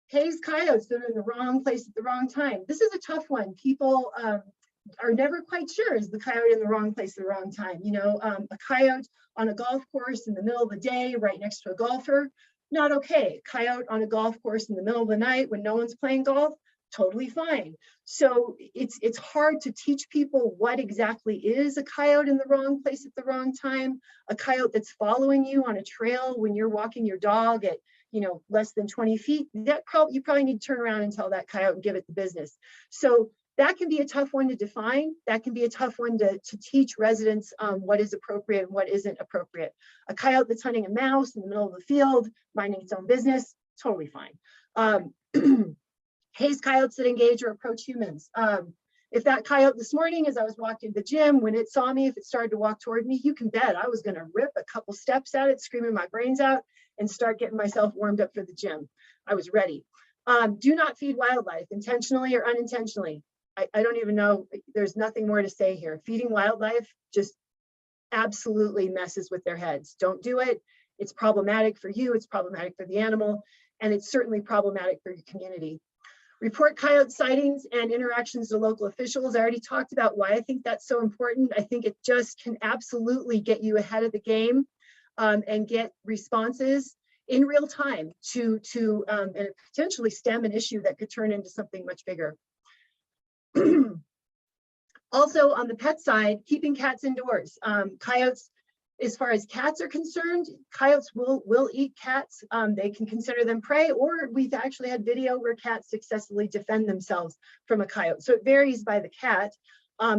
Hayes coyotes that are in the wrong place at the wrong time. This is a tough one. People are never quite sure, is the coyote in the wrong place at the wrong time? You know, a coyote on a golf course in the middle of the day, right next to a golfer, not okay. Coyote on a golf course in the middle of the night when no one's playing golf, totally fine. So it's hard to teach people what exactly is a coyote in the wrong place at the wrong time. A coyote that's following you on a trail when you're walking your dog at, you know, less than 20 feet, you probably need to turn around and tell that coyote and give it the business. So that can be a tough one to define. That can be a tough one to teach residents what is appropriate and what isn't appropriate. A coyote that's hunting a mouse in the middle of the field, minding its own business, totally fine. Hayes coyotes that engage or approach humans. If that coyote this morning, as I was walking to the gym, when it saw me, if it started to walk toward me, you can bet I was going to rip a couple steps at it, screaming my brains out, and start getting myself warmed up for the gym. I was ready. Do not feed wildlife, intentionally or unintentionally. I don't even know, there's nothing more to say here. Feeding wildlife just absolutely messes with their heads. Don't do it. It's problematic for you, it's problematic for the animal, and it's certainly problematic for your community. Report coyote sightings and interactions to local officials. I already talked about why I think that's so important. I think it just can absolutely get you ahead of the game and get responses in real time to and potentially stem an issue that could turn into something much bigger. Also on the pet side, keeping cats indoors. Coyotes, as far as cats are concerned, coyotes will eat cats. They can consider them prey, or we've actually had video where cats successfully defend themselves from a coyote. So it varies by the cat.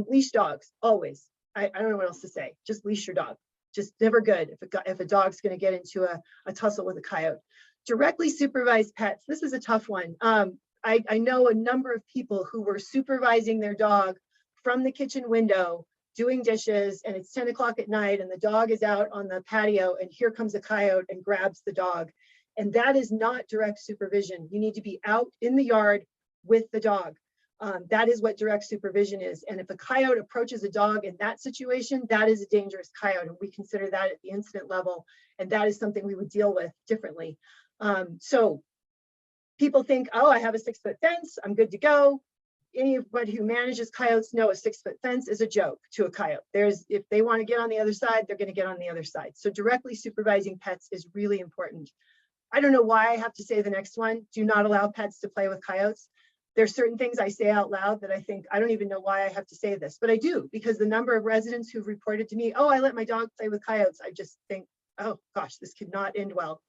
Leash dogs, always. I don't know what else to say. Just leash your dog. Just never good if a dog's going to get into a tussle with a coyote. Directly supervised pets. This is a tough one. I know a number of people who were supervising their dog from the kitchen window doing dishes, and it's 10 o'clock at night and the dog is out on the patio, and here comes a coyote and grabs the dog. And that is not direct supervision. You need to be out in the yard with the dog. That is what direct supervision is. And if a coyote approaches a dog in that situation, that is a dangerous coyote, and we consider that at the incident level, and that is something we would deal with differently. So people think, oh, I have a 6-foot fence, I'm good to go. Anybody who manages coyotes know a 6-foot fence is a joke to a coyote. If they want to get on the other side, they're going to get on the other side. So directly supervising pets is really important. I don't know why I have to say the next one. Do not allow pets to play with coyotes. There's certain things I say out loud that I think, I don't even know why I have to say this, but I do, because the number of residents who've reported to me, oh, I let my dog play with coyotes. I just think, oh gosh, this could not end well.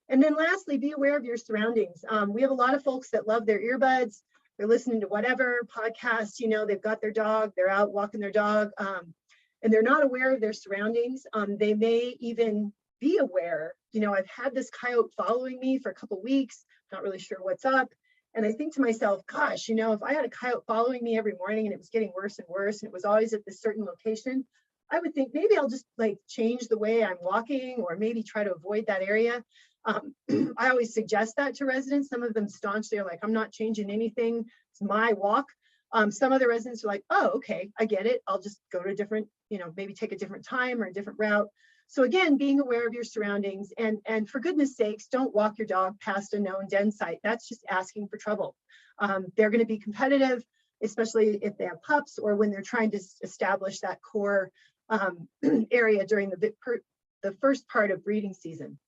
And then lastly, be aware of your surroundings. We have a lot of folks that love their earbuds. They're listening to whatever podcast, they've got their dog, they're out walking their dog, and they're not aware of their surroundings. They may even be aware, I've had this coyote following me for a couple of weeks, not really sure what's up. And I think to myself, gosh, if I had a coyote following me every morning and it was getting worse and worse, and it was always at this certain location, I would think maybe I'll just change the way I'm walking, or maybe try to avoid that area. I always suggest that to residents. Some of them staunchly are like, I'm not changing anything. It's my walk. Some other residents are like, oh, okay, I get it. I'll just go to a different, maybe take a different time or a different route. So again, being aware of your surroundings, and for goodness sakes, don't walk your dog past a known den site. That's just asking for trouble. They're going to be competitive, especially if they have pups or when they're trying to establish that core area during the first part of breeding season.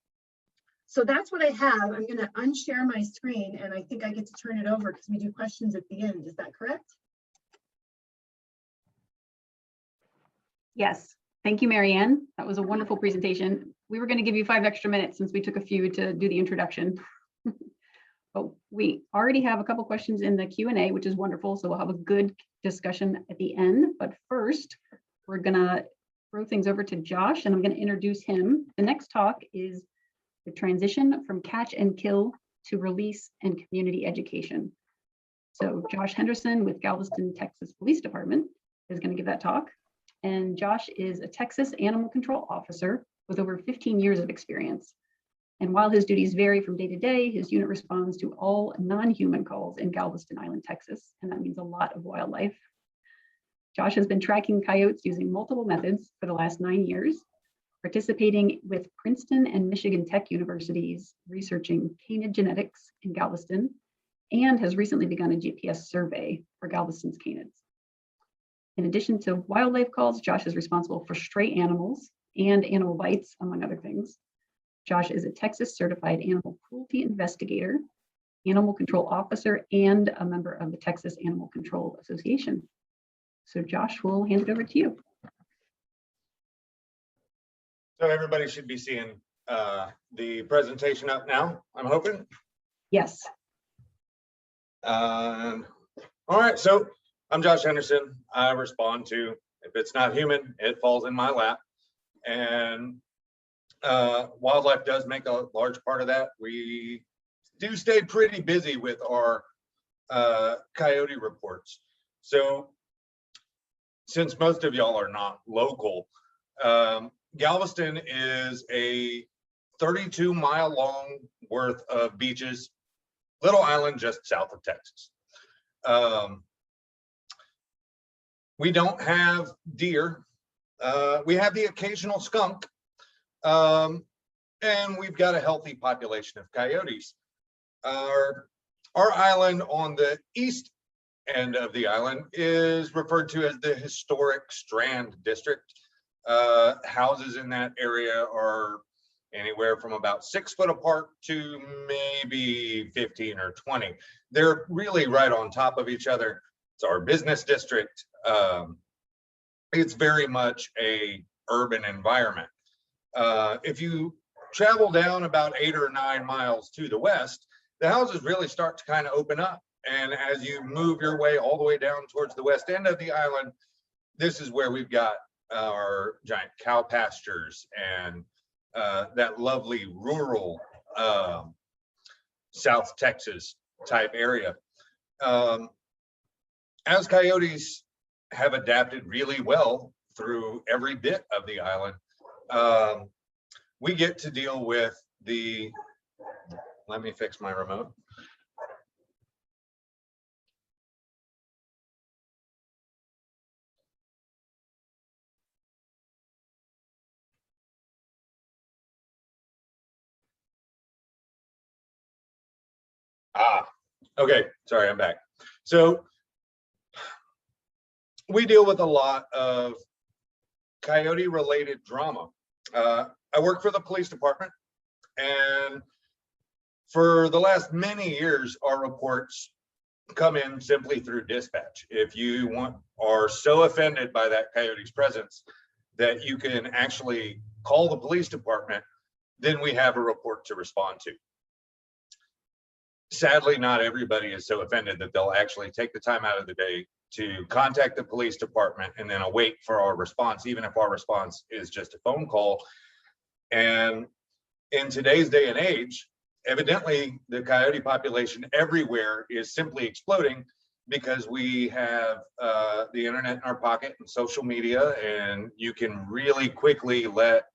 So that's what I have. I'm going to unshare my screen, and I think I get to turn it over because we do questions at the end. Is that correct? Yes. Thank you, Mary Ann. That was a wonderful presentation. We were going to give you 5 extra minutes since we took a few to do the introduction. But we already have a couple questions in the Q&A, which is wonderful. So we'll have a good discussion at the end. But first, we're going to throw things over to Josh, and I'm going to introduce him. The next talk is the transition from catch and kill to release and community education. So Josh Henderson with Galveston, Texas Police Department is going to give that talk. And Josh is a Texas animal control officer with over 15 years of experience. And while his duties vary from day to day, his unit responds to all non-human calls in Galveston Island, Texas. And that means a lot of wildlife. Josh has been tracking coyotes using multiple methods for the last 9 years, participating with Princeton and Michigan Tech Universities, researching canid genetics in Galveston, and has recently begun a GPS survey for Galveston's canids. In addition to wildlife calls, Josh is responsible for stray animals and animal bites, among other things. Josh is a Texas certified animal cruelty investigator, animal control officer, and a member of the Texas Animal Control Association. So Josh, we'll hand it over to you. So everybody should be seeing the presentation up now, I'm hoping. Yes. All right, so I'm Josh Henderson. I respond to, if it's not human, it falls in my lap. And wildlife does make a large part of that. We do stay pretty busy with our coyote reports. So since most of y'all are not local, Galveston is a 32-mile long worth of beaches, little island just south of Texas. We don't have deer. We have the occasional skunk, and we've got a healthy population of coyotes. Our island on the east end of the island is referred to as the historic Strand District. Houses in that area are anywhere from about 6 foot apart to maybe 15 or 20. They're really right on top of each other. It's our business district. It's very much a urban environment. If you travel down about 8 or 9 miles to the west, the houses really start to kind of open up. And as you move your way all the way down towards the west end of the island, this is where we've got our giant cow pastures and that lovely rural South Texas type area. As coyotes have adapted really well through every bit of the island, we get to deal with the, let me fix my remote. Okay, sorry, I'm back. So we deal with a lot of coyote related drama. I work for the police department, and for the last many years, our reports come in simply through dispatch. If you are so offended by that coyote's presence that you can actually call the police department then we have a report to respond to. Sadly, not everybody is so offended that they'll actually take the time out of the day to contact the police department and then await for our response, even if our response is just a phone call. And in today's day and age, evidently the coyote population everywhere is simply exploding because we have the internet in our pocket and social media, and you can really quickly let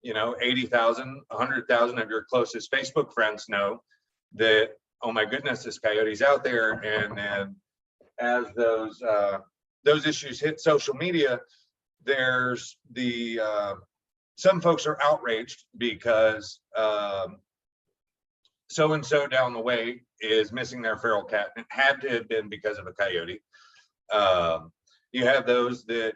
80,000, 100,000 of your closest Facebook friends know that, oh my goodness, this coyote's out there. And then as those issues hit social media, there's the some folks are outraged because so-and-so down the way is missing their feral cat. It had to have been because of a coyote. You have those that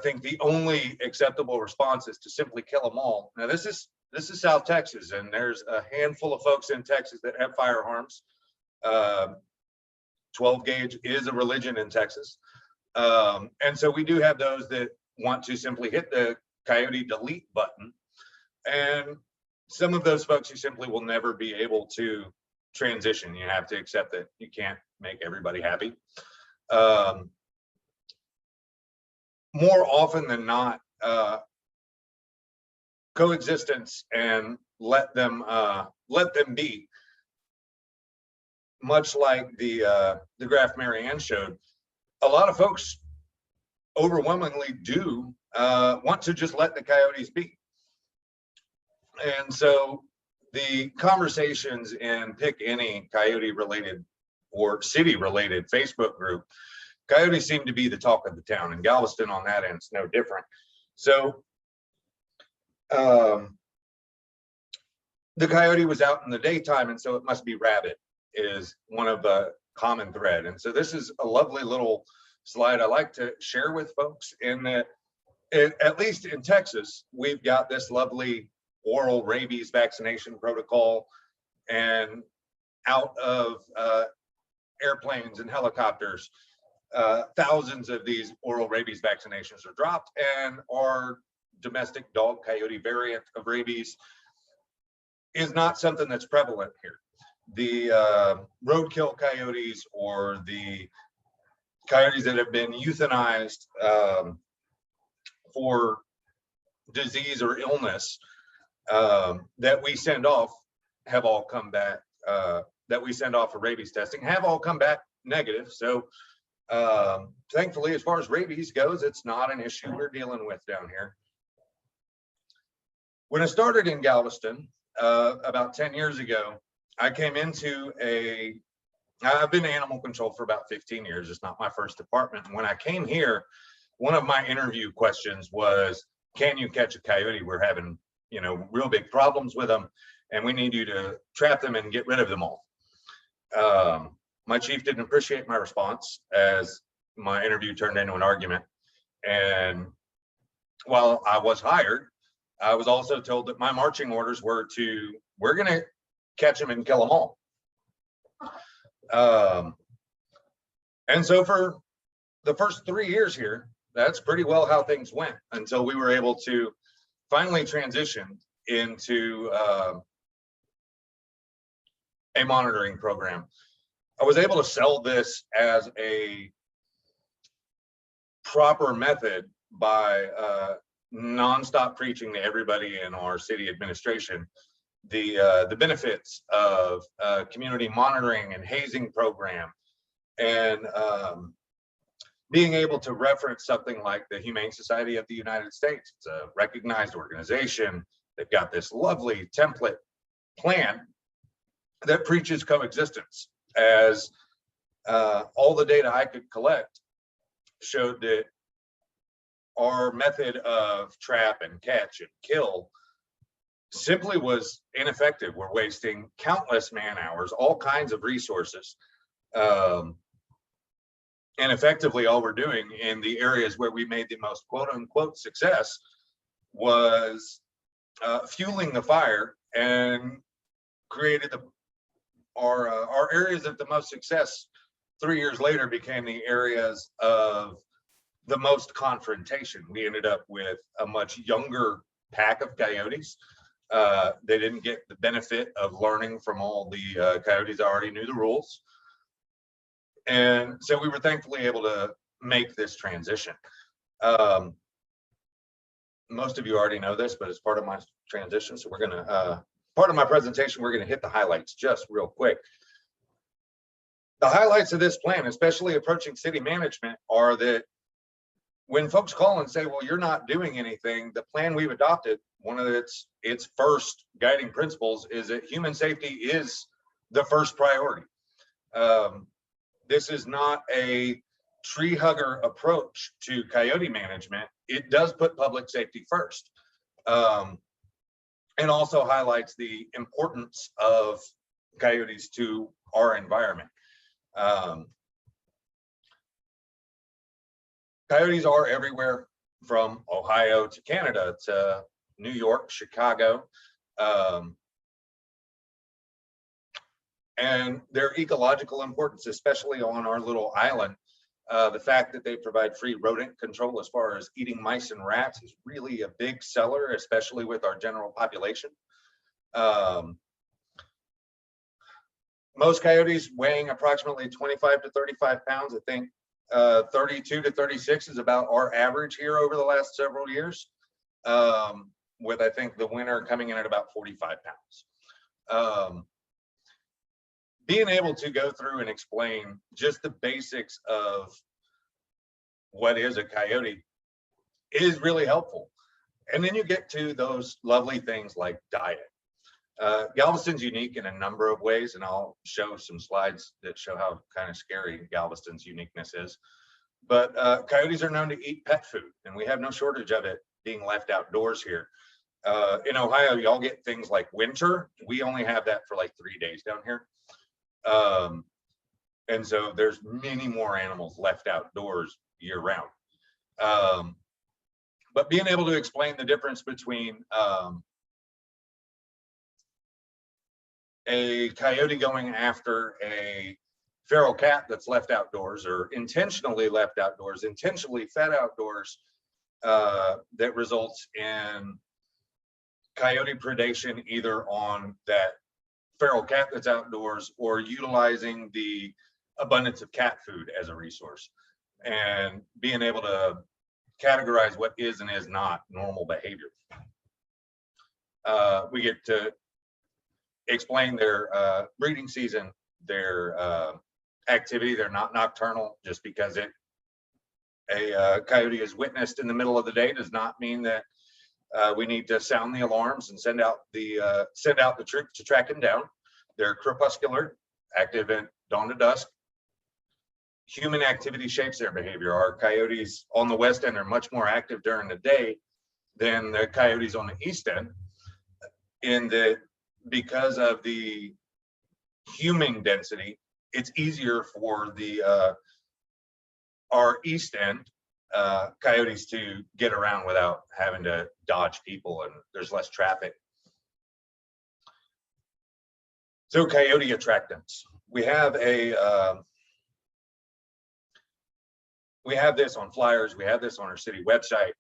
think the only acceptable response is to simply kill them all. Now this is South Texas, and there's a handful of folks in Texas that have firearms. 12 gauge is a religion in Texas. And so we do have those that want to simply hit the coyote delete button. And some of those folks you simply will never be able to transition. You have to accept that you can't make everybody happy. More often than not, coexistence and let them be, much like the graph Mary Ann showed. A lot of folks overwhelmingly do want to just let the coyotes be. And so the conversations in pick any coyote related or city related Facebook group, coyotes seem to be the talk of the town, and Galveston on that end is no different. So the coyote was out in the daytime, and so it must be rabbit is one of the common thread. And so this is a lovely little slide I like to share with folks, in that at least in Texas, we've got this lovely oral rabies vaccination protocol, and out of airplanes and helicopters, thousands of these oral rabies vaccinations are dropped, and our domestic dog coyote variant of rabies is not something that's prevalent here. The roadkill coyotes, or the coyotes that have been euthanized for disease or illness that we send off, have all come back, that we send off for rabies testing, have all come back negative. So thankfully, as far as rabies goes, it's not an issue we're dealing with down here. When I started in Galveston about 10 years ago, I came into I've been animal control for about 15 years. It's not my first department. And when I came here, one of my interview questions was, can you catch a coyote? We're having, real big problems with them, and we need you to trap them and get rid of them all. My chief didn't appreciate my response, as my interview turned into an argument. And while I was hired, I was also told that my marching orders were we're going to catch them and kill them all. And so for the first 3 years here, that's pretty well how things went, until we were able to finally transition into a monitoring program. I was able to sell this as a proper method by nonstop preaching to everybody in our city administration the benefits of community monitoring and hazing program, and being able to reference something like the Humane Society of the United States. It's a recognized organization. They've got this lovely template plan that preaches coexistence, as all the data I could collect showed that our method of trap and catch and kill simply was ineffective. We're wasting countless man hours, all kinds of resources. And effectively, all we're doing in the areas where we made the most quote unquote success was fueling the fire, and created our areas of the most success 3 years later became the areas of the most confrontation. We ended up with a much younger pack of coyotes. They didn't get the benefit of learning from all the coyotes that already knew the rules. And so we were thankfully able to make this transition. Most of you already know this, but it's part of my transition. So we're gonna, part of my presentation, we're gonna hit the highlights just real quick. The highlights of this plan, especially approaching city management, are that when folks call and say, well, you're not doing anything, the plan we've adopted, one of its first guiding principles is that human safety is the first priority. This is not a tree hugger approach to coyote management. It does put public safety first, and also highlights the importance of coyotes to our environment. Coyotes are everywhere from Ohio to Canada to New York, Chicago, and their ecological importance, especially on our little island. The fact that they provide free rodent control as far as eating mice and rats is really a big seller, especially with our general population. Most coyotes weighing approximately 25 to 35 pounds. I think 32 to 36 is about our average here over the last several years, with I think the winter coming in at about 45 pounds. Being able to go through and explain just the basics of what is a coyote is really helpful. And then you get to those lovely things like diet. Galveston's unique in a number of ways, and I'll show some slides that show how kind of scary Galveston's uniqueness is. But coyotes are known to eat pet food, and we have no shortage of it being left outdoors here. In Ohio, y'all get things like winter. We only have that for like 3 days down here. And so there's many more animals left outdoors year round. But being able to explain the difference between a coyote going after a feral cat that's left outdoors, or intentionally left outdoors, intentionally fed outdoors, that results in coyote predation either on that feral cat that's outdoors or utilizing the abundance of cat food as a resource, and being able to categorize what is and is not normal behavior. We get to explain their breeding season, their activity. They're not nocturnal. Just because a coyote is witnessed in the middle of the day does not mean that we need to sound the alarms and send out the troops to track him down. They're crepuscular, active at dawn to dusk. Human activity shapes their behavior. Our coyotes on the west end are much more active during the day than the coyotes on the east end, in that because of the human density, it's easier for the our east end coyotes to get around without having to dodge people, and there's less traffic. So coyote attractants. We have this on flyers. We have this on our city website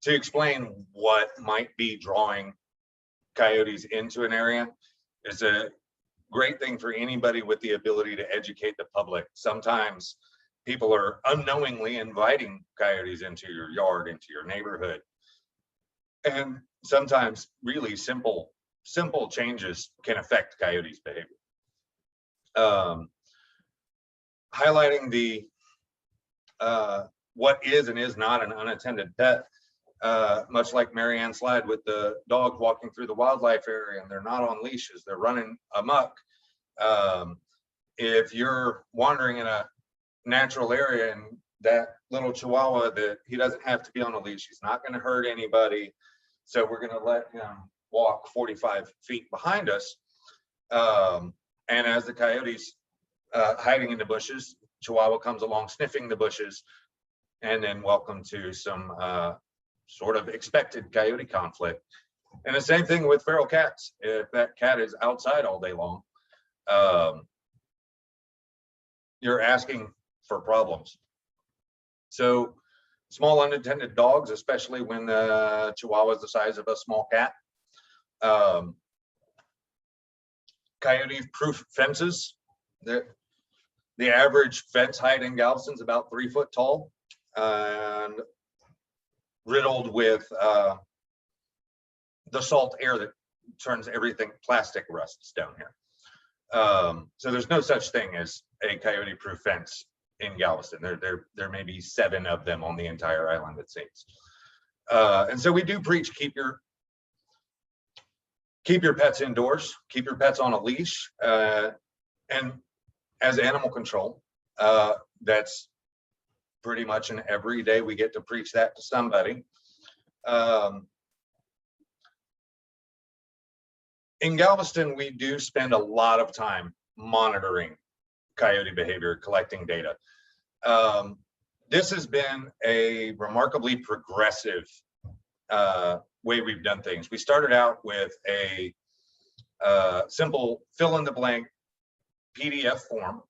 to explain what might be drawing coyotes into an area. It's a great thing for anybody with the ability to educate the public. Sometimes people are unknowingly inviting coyotes into your yard, into your neighborhood. And sometimes really simple changes can affect coyotes' behavior. Highlighting the what is and is not an unattended pet, much like Mary Ann's slide with the dog walking through the wildlife area and they're not on leashes, they're running amok. If you're wandering in a natural area and that little Chihuahua, that he doesn't have to be on a leash, he's not going to hurt anybody, so we're going to let him walk 45 feet behind us. And as the coyote's hiding in the bushes, Chihuahua comes along sniffing the bushes, and then welcome to some sort of expected coyote conflict. And the same thing with feral cats. If that cat is outside all day long, you're asking for problems. So small unattended dogs, especially when the Chihuahua is the size of a small cat, Coyote-proof fences. The average fence height in Galveston is about 3 foot tall, and riddled with the salt air that turns everything plastic rusts down here. So there's no such thing as a coyote-proof fence in Galveston. There may be 7 of them on the entire island, it seems. And so we do preach keep your pets indoors, keep your pets on a leash, and as animal control, that's pretty much an every day we get to preach that to somebody. In Galveston, we do spend a lot of time monitoring coyote behavior, collecting data. This has been a remarkably progressive way we've done things. We started out with a simple fill-in-the-blank PDF form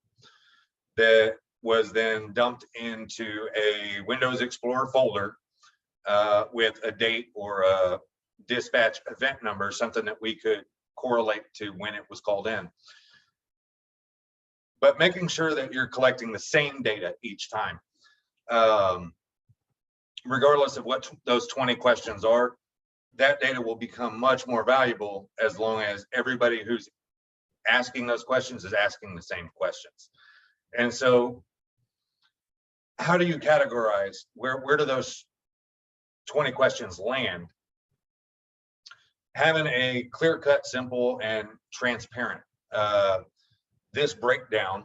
that was then dumped into a Windows Explorer folder with a date or a dispatch event number, something that we could correlate to when it was called in. But making sure that you're collecting the same data each time, regardless of what those 20 questions are, that data will become much more valuable as long as everybody who's asking those questions is asking the same questions. And so how do you categorize where do those 20 questions land? Having a clear-cut, simple, and transparent this breakdown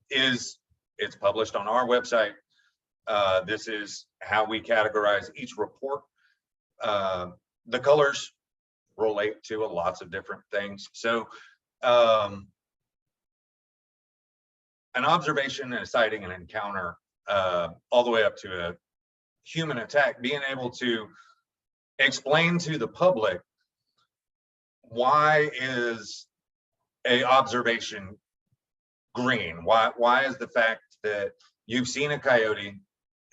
it's published on our website. This is how we categorize each report. The colors relate to lots of different things. So an observation, and a sighting, an encounter, all the way up to a human attack, being able to explain to the public why is a observation green? Why is the fact that you've seen a coyote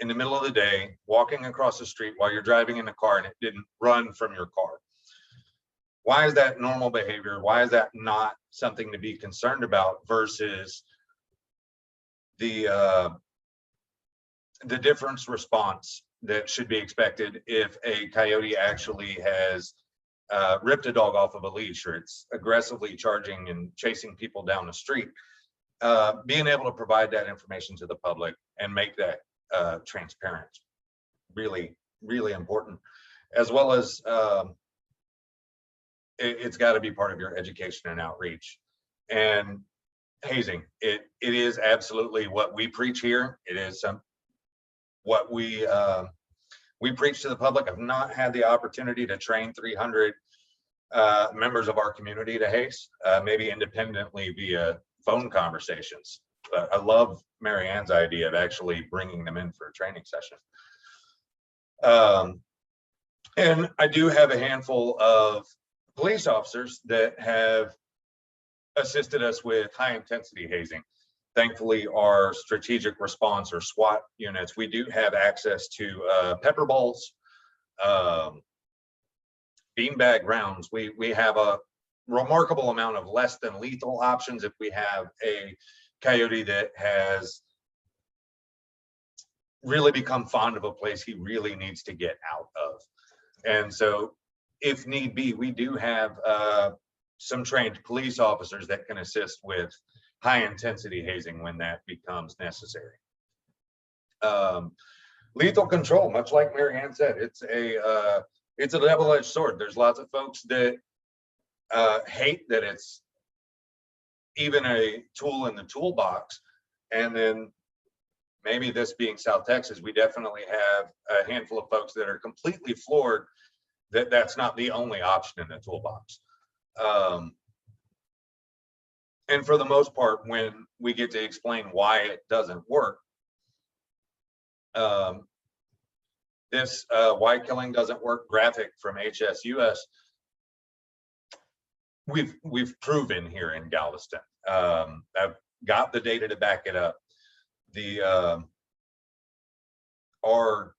in the middle of the day walking across the street while you're driving in the car and it didn't run from your car? Why is that normal behavior? Why is that not something to be concerned about versus the difference response that should be expected if a coyote actually has ripped a dog off of a leash, or it's aggressively charging and chasing people down the street? Being able to provide that information to the public and make that transparent, really, really important, as well as it's got to be part of your education and outreach. And hazing, it is absolutely what we preach here. It is what we preach to the public. I've not had the opportunity to train 300 members of our community to haze, maybe independently via phone conversations. But I love Mary Ann's idea of actually bringing them in for a training session. And I do have a handful of police officers that have assisted us with high intensity hazing. Thankfully, our strategic response or SWAT units, we do have access to pepper balls, beanbag rounds. We have a remarkable amount of less than lethal options if we have a coyote that has really become fond of a place he really needs to get out of. And so if need be, we do have some trained police officers that can assist with high intensity hazing when that becomes necessary. Lethal control, much like Mary Ann said, it's a double-edged sword. There's lots of folks that hate that it's even a tool in the toolbox. And then maybe this being South Texas, we definitely have a handful of folks that are completely floored that that's not the only option in the toolbox. And for the most part, when we get to explain why it doesn't work, this why killing doesn't work graphic from HSUS, we've proven here in Galveston. I've got the data to back it up. Our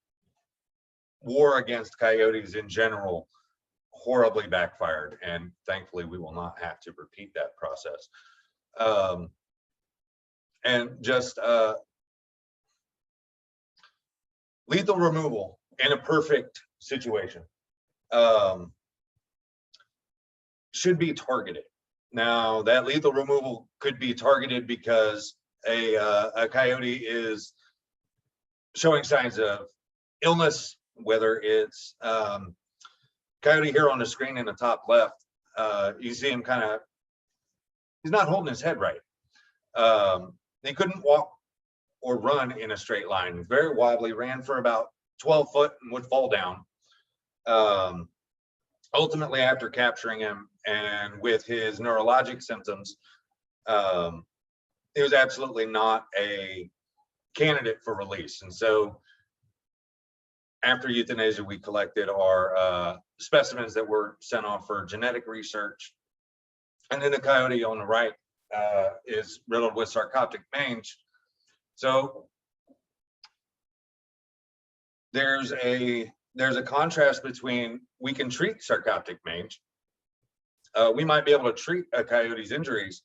war against coyotes in general horribly backfired, and thankfully we will not have to repeat that process. And just lethal removal in a perfect situation should be targeted. Now, that lethal removal could be targeted because a coyote is showing signs of illness, whether it's coyote here on the screen in the top left. You see him kind of, he's not holding his head right. He couldn't walk or run in a straight line, very wobbly, ran for about 12 foot and would fall down. Ultimately, after capturing him and with his neurologic symptoms, he was absolutely not a candidate for release. And so after euthanasia, we collected our specimens that were sent off for genetic research. And then the coyote on the right is riddled with sarcoptic mange. So there's a contrast between, we can treat sarcoptic mange. We might be able to treat a coyote's injuries,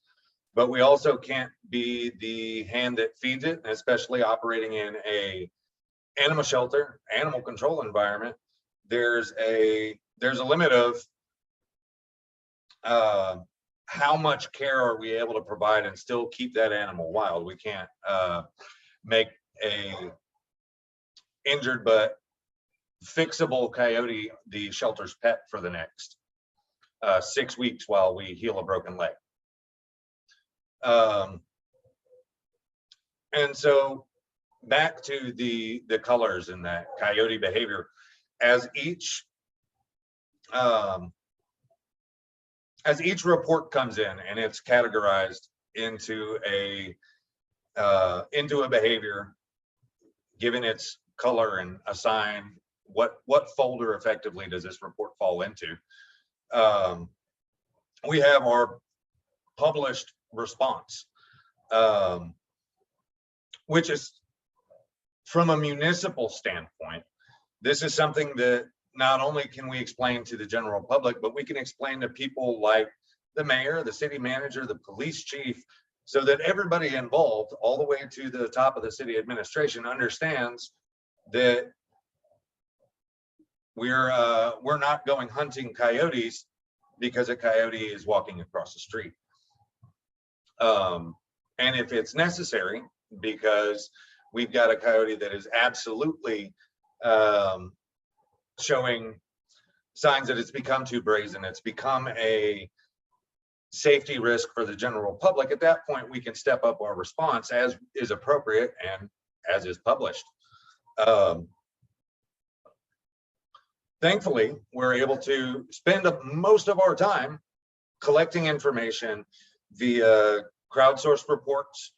but we also can't be the hand that feeds it, especially operating in a animal shelter, animal control environment. There's a limit of how much care are we able to provide and still keep that animal wild. We can't make a injured but fixable coyote the shelter's pet for the next 6 weeks while we heal a broken leg. And so back to the colors and that coyote behavior, as each report comes in and it's categorized into a behavior, given its color and assigned what folder effectively does this report fall into. We have our published response, which is, from a municipal standpoint, this is something that not only can we explain to the general public, but we can explain to people like the mayor, the city manager, the police chief, so that everybody involved, all the way to the top of the city administration, understands that we're not going hunting coyotes because a coyote is walking across the street. And if it's necessary, because we've got a coyote that is absolutely showing signs that it's become too brazen, it's become a safety risk for the general public, at that point we can step up our response as is appropriate and as is published. Thankfully, we're able to spend most of our time collecting information via crowdsourced reports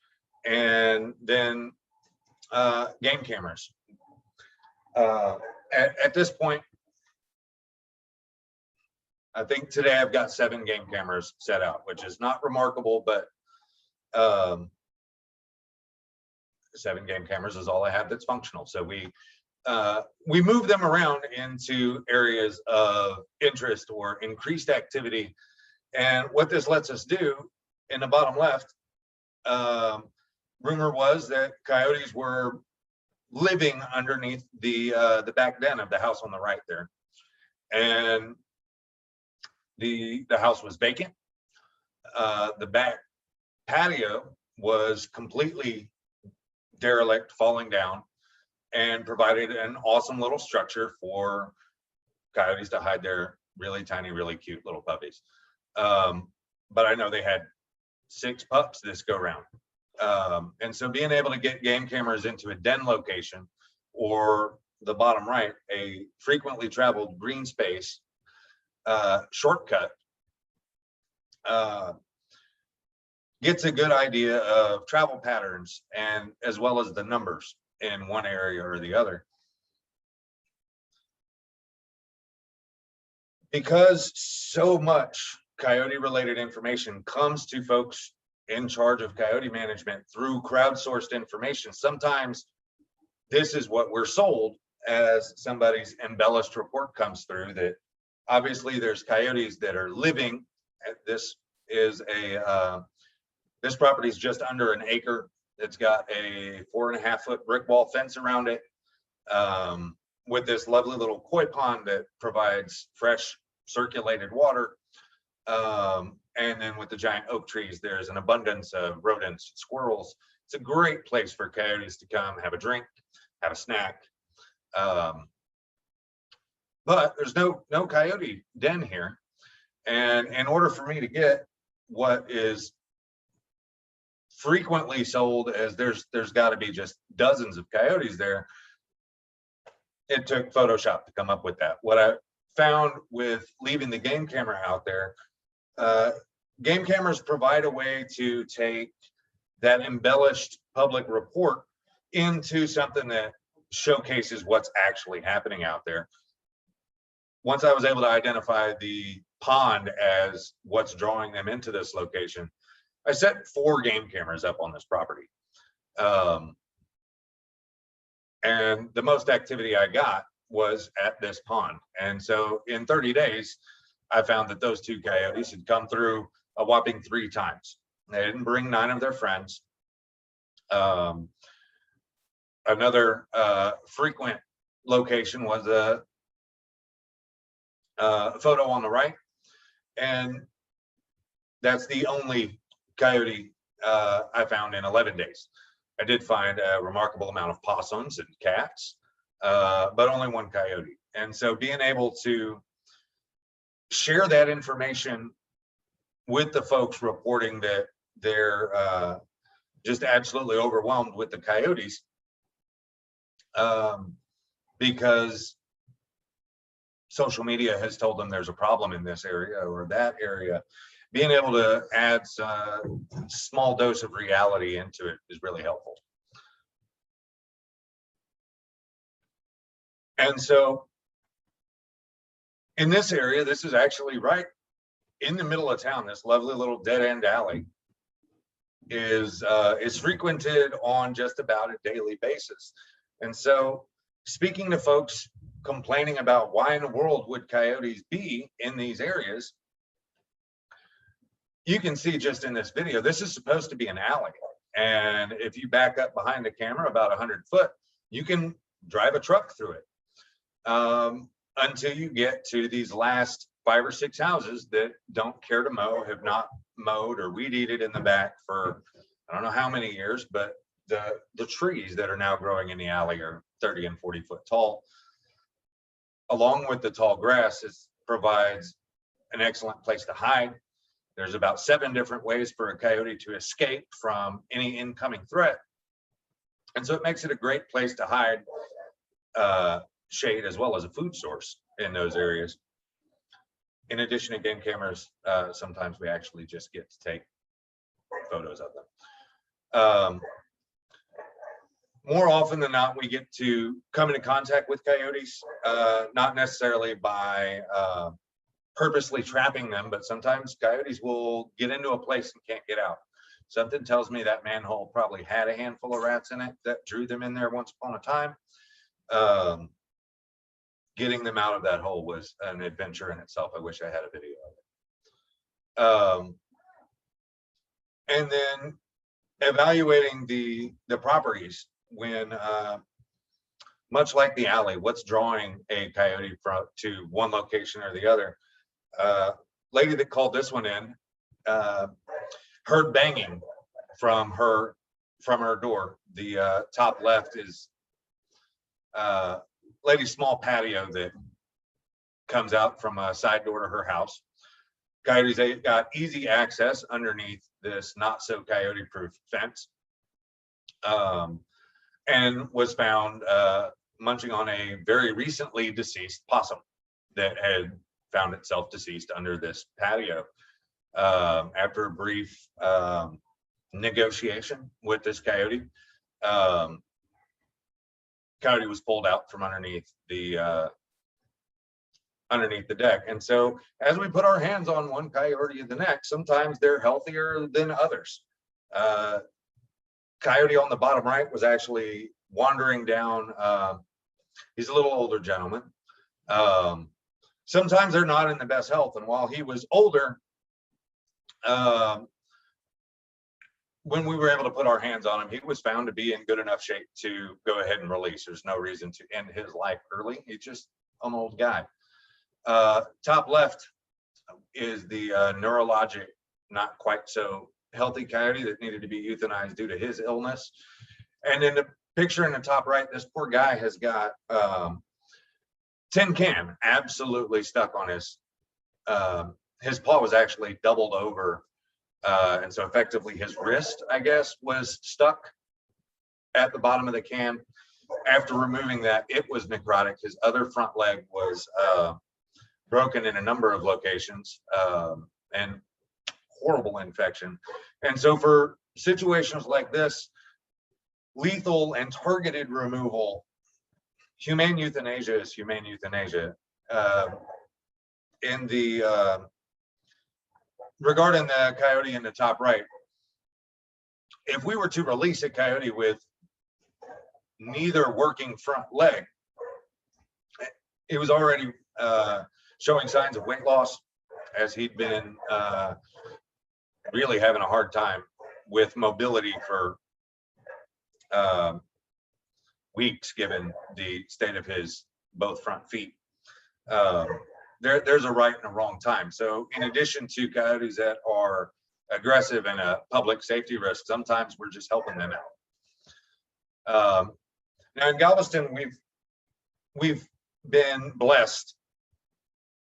and then game cameras. At this point, I think today I've got 7 game cameras set out, which is not remarkable, but 7 game cameras is all I have that's functional. So we move them around into areas of interest or increased activity. And what this lets us do, in the bottom left, rumor was that coyotes were living underneath the back den of the house on the right there. And the house was vacant. The back patio was completely derelict, falling down, and provided an awesome little structure for coyotes to hide their really tiny, really cute little puppies. But I know they had 6 pups this go round. And so being able to get game cameras into a den location, or the bottom right, a frequently traveled green space shortcut, gets a good idea of travel patterns, and as well as the numbers in one area or the other. Because so much coyote related information comes to folks in charge of coyote management through crowdsourced information, sometimes this is what we're sold as somebody's embellished report comes through that Obviously, there's coyotes that are living. This is this property is just under an acre. It's got a 4.5-foot brick wall fence around it, with this lovely little koi pond that provides fresh circulated water. And then with the giant oak trees, there's an abundance of rodents, squirrels. It's a great place for coyotes to come have a drink, have a snack. But there's no coyote den here. And in order for me to get what is frequently sold as there's got to be just dozens of coyotes there, it took Photoshop to come up with that. What I found with leaving the game camera out there, game cameras provide a way to take that embellished public report into something that showcases what's actually happening out there. Once I was able to identify the pond as what's drawing them into this location, I set 4 game cameras up on this property. And the most activity I got was at this pond. And so in 30 days, I found that those 2 coyotes had come through a whopping 3 times. They didn't bring 9 of their friends. Another frequent location was a photo on the right, and that's the only coyote I found in 11 days. I did find a remarkable amount of possums and cats, but only 1 coyote. And so being able to share that information with the folks reporting that they're just absolutely overwhelmed with the coyotes, because social media has told them there's a problem in this area or that area, being able to add a small dose of reality into it is really helpful. And so in this area, this is actually right in the middle of town. This lovely little dead end alley is frequented on just about a daily basis. And so speaking to folks complaining about why in the world would coyotes be in these areas, you can see just in this video, this is supposed to be an alley. And if you back up behind the camera about 100 foot, you can drive a truck through it until you get to these last 5 or 6 houses that don't care to mow, have not mowed or weed eated in the back for I don't know how many years, but the trees that are now growing in the alley are 30 and 40 foot tall. Along with the tall grass, it provides an excellent place to hide. There's about 7 different ways for a coyote to escape from any incoming threat. And so it makes it a great place to hide, shade, as well as a food source in those areas. In addition to game cameras, sometimes we actually just get to take photos of them. More often than not, we get to come into contact with coyotes, not necessarily by purposely trapping them, but sometimes coyotes will get into a place and can't get out. Something tells me that manhole probably had a handful of rats in it that drew them in there once upon a time. Getting them out of that hole was an adventure in itself. I wish I had a video of it. And then evaluating the properties when, much like the alley, what's drawing a coyote to one location or the other. Lady that called this one in heard banging from her door. The top left is lady's small patio that comes out from a side door to her house. Coyotes got easy access underneath this not so coyote proof fence, and was found munching on a very recently deceased possum that had found itself deceased under this patio. After a brief negotiation with this coyote, coyote was pulled out from underneath the deck. And so as we put our hands on one coyote in the neck, sometimes they're healthier than others. Coyote on the bottom right was actually wandering down. He's a little older gentleman. sometimes they're not in the best health. And while he was older, when we were able to put our hands on him, he was found to be in good enough shape to go ahead and release. There's no reason to end his life early. He's just an old guy. Top left is the neurologic, not quite so healthy coyote that needed to be euthanized due to his illness. And in the picture in the top right, this poor guy has got tin can absolutely stuck on his paw was actually doubled over. And so effectively his wrist, I guess, was stuck at the bottom of the can. After removing that, it was necrotic. His other front leg was broken in a number of locations, and horrible infection. And so for situations like this, lethal and targeted removal, humane euthanasia is humane euthanasia. In the regarding the coyote in the top right, if we were to release a coyote with neither working front leg, it was already showing signs of weight loss, as he'd been really having a hard time with mobility for weeks, given the state of his both front feet. There's a right and a wrong time. So in addition to coyotes that are aggressive and a public safety risk, sometimes we're just helping them out. Now in Galveston, we've been blessed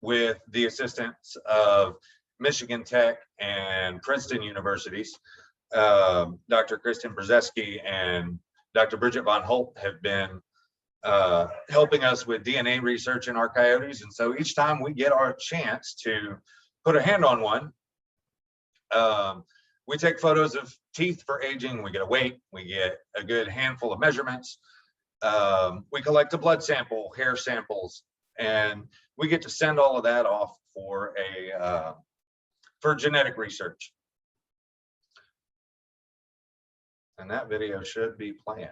with the assistance of Michigan Tech and Princeton universities. Dr. Kristen Brzeski and Dr. Bridget Von Holt have been helping us with DNA research in our coyotes. And so each time we get our chance to put a hand on one, we take photos of teeth for aging, we get a weight, we get a good handful of measurements. We collect a blood sample, hair samples, and we get to send all of that off for genetic research. And that video should be playing.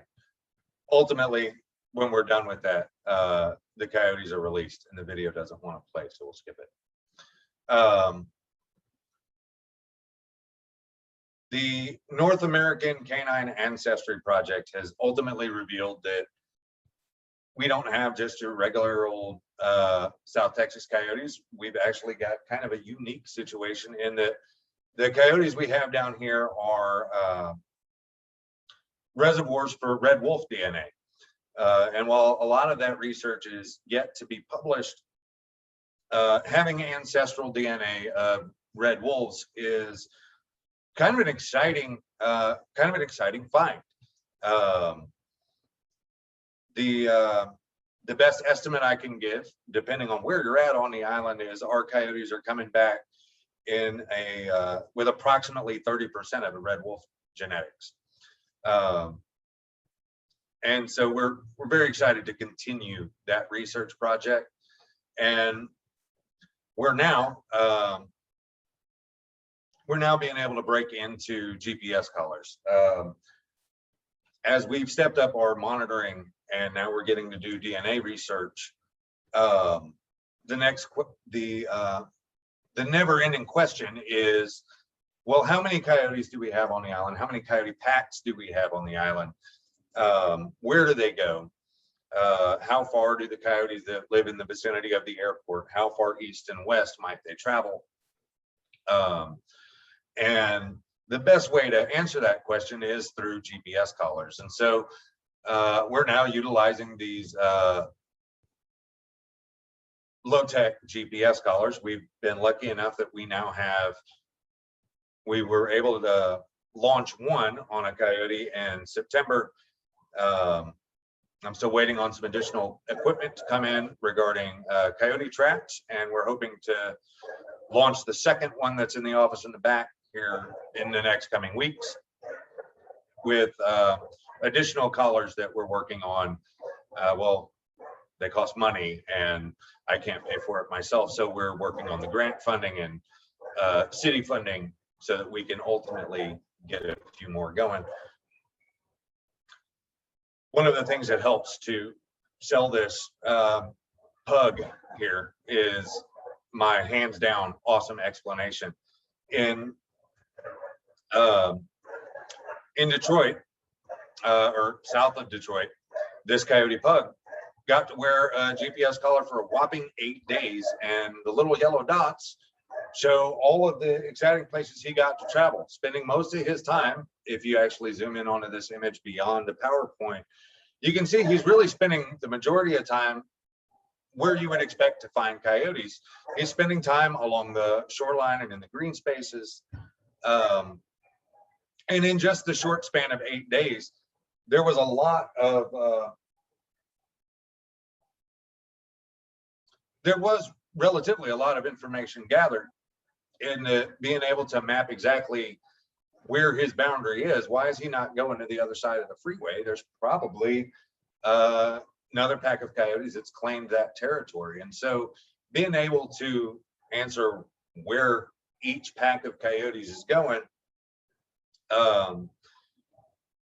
Ultimately, when we're done with that, the coyotes are released and the video doesn't want to play, so we'll skip it. The North American Canine Ancestry Project has ultimately revealed that we don't have just your regular old South Texas coyotes. We've actually got kind of a unique situation in that the coyotes we have down here are reservoirs for red wolf DNA. And while a lot of that research is yet to be published, having ancestral DNA of red wolves is kind of an exciting find. The best estimate I can give, depending on where you're at on the island, is our coyotes are coming back in with approximately 30% of the red wolf genetics. And so we're very excited to continue that research project. And we're now being able to break into GPS collars. As we've stepped up our monitoring and now we're getting to do DNA research, the never-ending question is, well, how many coyotes do we have on the island? How many coyote packs do we have on the island? Where do they go? How far do the coyotes that live in the vicinity of the airport, how far east and west might they travel? And the best way to answer that question is through GPS collars. And so we're now utilizing these low-tech GPS collars. We've been lucky enough that we were able to launch one on a coyote in September. I'm still waiting on some additional equipment to come in regarding coyote tracks, and we're hoping to launch the second one that's in the office in the back here in the next coming weeks, with additional collars that we're working on. Well, they cost money and I can't pay for it myself, so we're working on the grant funding and city funding so that we can ultimately get a few more going. One of the things that helps to sell this pug here is my hands down awesome explanation. In Detroit, or south of Detroit, this coyote pug got to wear a GPS collar for a whopping 8 days, and the little yellow dots show all of the exciting places he got to travel, spending most of his time. If you actually zoom in onto this image beyond the PowerPoint, you can see he's really spending the majority of time where you would expect to find coyotes. He's spending time along the shoreline and in the green spaces. And in just the short span of 8 days, there was a lot of, there was relatively a lot of information gathered in being able to map exactly where his boundary is. Why is he not going to the other side of the freeway? There's probably another pack of coyotes that's claimed that territory. And so being able to answer where each pack of coyotes is going,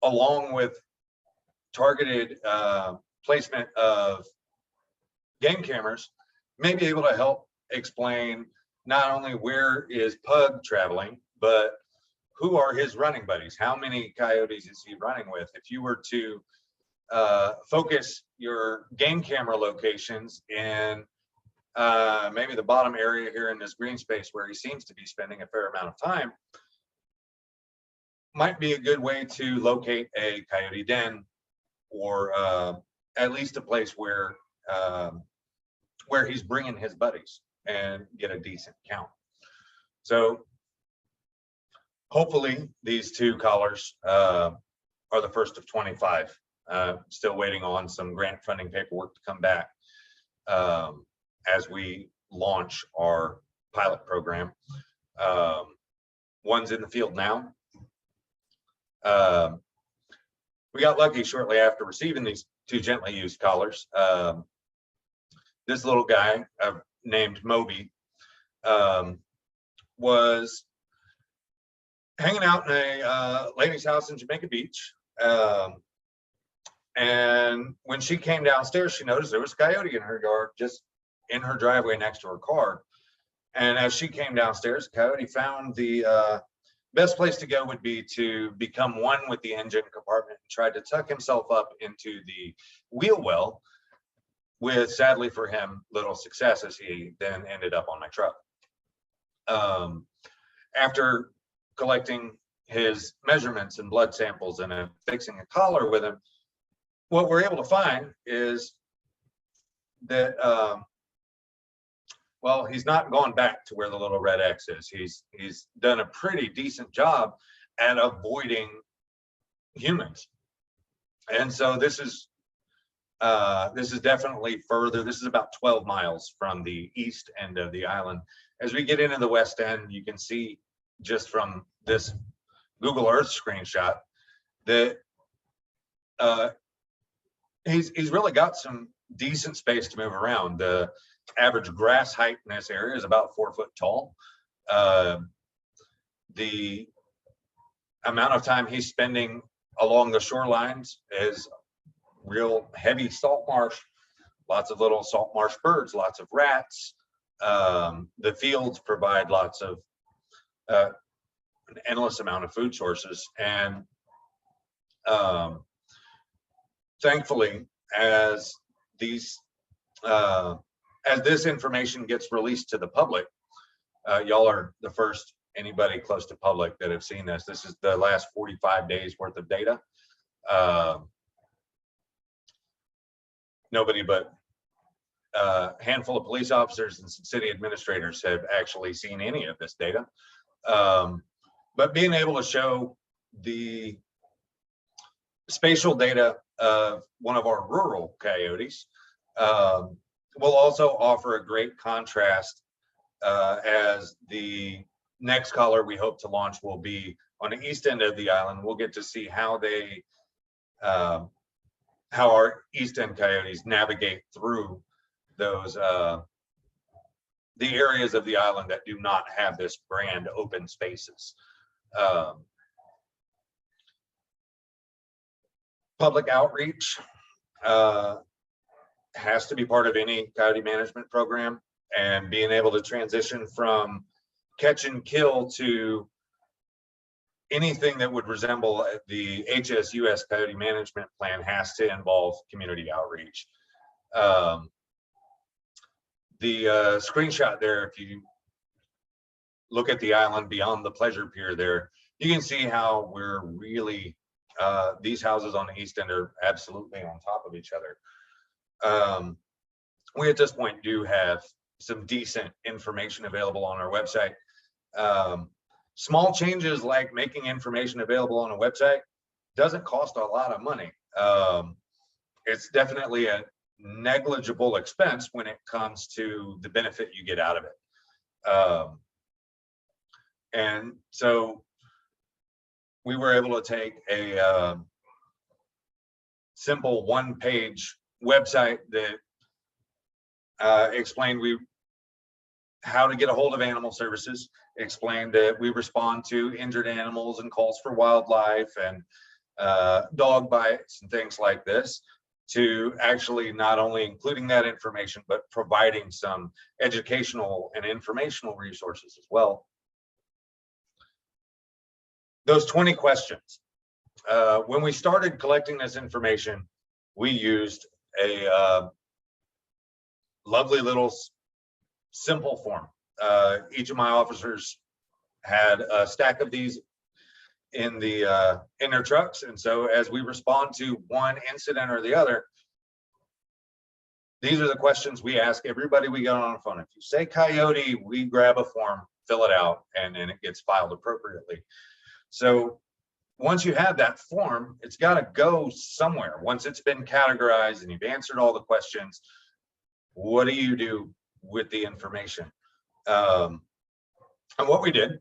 along with targeted placement of game cameras, may be able to help explain not only where is Pug traveling, but who are his running buddies? How many coyotes is he running with? If you were to focus your game camera locations in maybe the bottom area here in this green space where he seems to be spending a fair amount of time, might be a good way to locate a coyote den, or at least a place where he's bringing his buddies and get a decent count. So hopefully these 2 collars are the first of 25. Still waiting on some grant funding paperwork to come back as we launch our pilot program. One's in the field now. We got lucky shortly after receiving these 2 gently used collars. This little guy named Moby was hanging out in a lady's house in Jamaica Beach. And when she came downstairs, she noticed there was a coyote in her yard, just in her driveway next to her car. And as she came downstairs, Coyote found the best place to go would be to become one with the engine compartment, and tried to tuck himself up into the wheel well, with, sadly for him, little success, as he then ended up on my truck. After collecting his measurements and blood samples and fixing a collar with him, what we're able to find is that, well, he's not gone back to where the little red X is. He's done a pretty decent job at avoiding humans. And so this is definitely further. This is about 12 miles from the east end of the island. As we get into the west end, you can see just from this Google Earth screenshot that he's really got some decent space to move around. The average grass height in this area is about 4 foot tall. The amount of time he's spending along the shorelines is real heavy salt marsh, lots of little salt marsh birds, lots of rats. The fields provide lots of an endless amount of food sources. And thankfully, as this information gets released to the public, y'all are the first anybody close to public that have seen this. This is the last 45 days worth of data. Nobody but a handful of police officers and some city administrators have actually seen any of this data. But being able to show the spatial data of one of our rural coyotes will also offer a great contrast, as the next collar we hope to launch will be on the east end of the island. We'll get to see how they how our east end coyotes navigate through those the areas of the island that do not have this grand open spaces. Public outreach has to be part of any coyote management program. and being able to transition from catch and kill to anything that would resemble the HSUS Coyote Management Plan has to involve community outreach. The screenshot there, if you look at the island beyond the pleasure pier there, you can see how we're really, these houses on the east end are absolutely on top of each other. We at this point do have some decent information available on our website. Small changes like making information available on a website doesn't cost a lot of money. It's definitely a negligible expense when it comes to the benefit you get out of it. And so we were able to take a simple one-page website that explained how to get a hold of animal services, explained that we respond to injured animals and calls for wildlife and dog bites and things like this, to actually not only including that information, but providing some educational and informational resources as well. Those 20 questions. When we started collecting this information, we used a lovely little simple form. Each of my officers had a stack of these in their trucks, and so as we respond to one incident or the other, these are the questions we ask everybody we get on the phone. If you say coyote, we grab a form, fill it out, and then it gets filed appropriately. So once you have that form, it's got to go somewhere. Once it's been categorized and you've answered all the questions, what do you do with the information? And what we did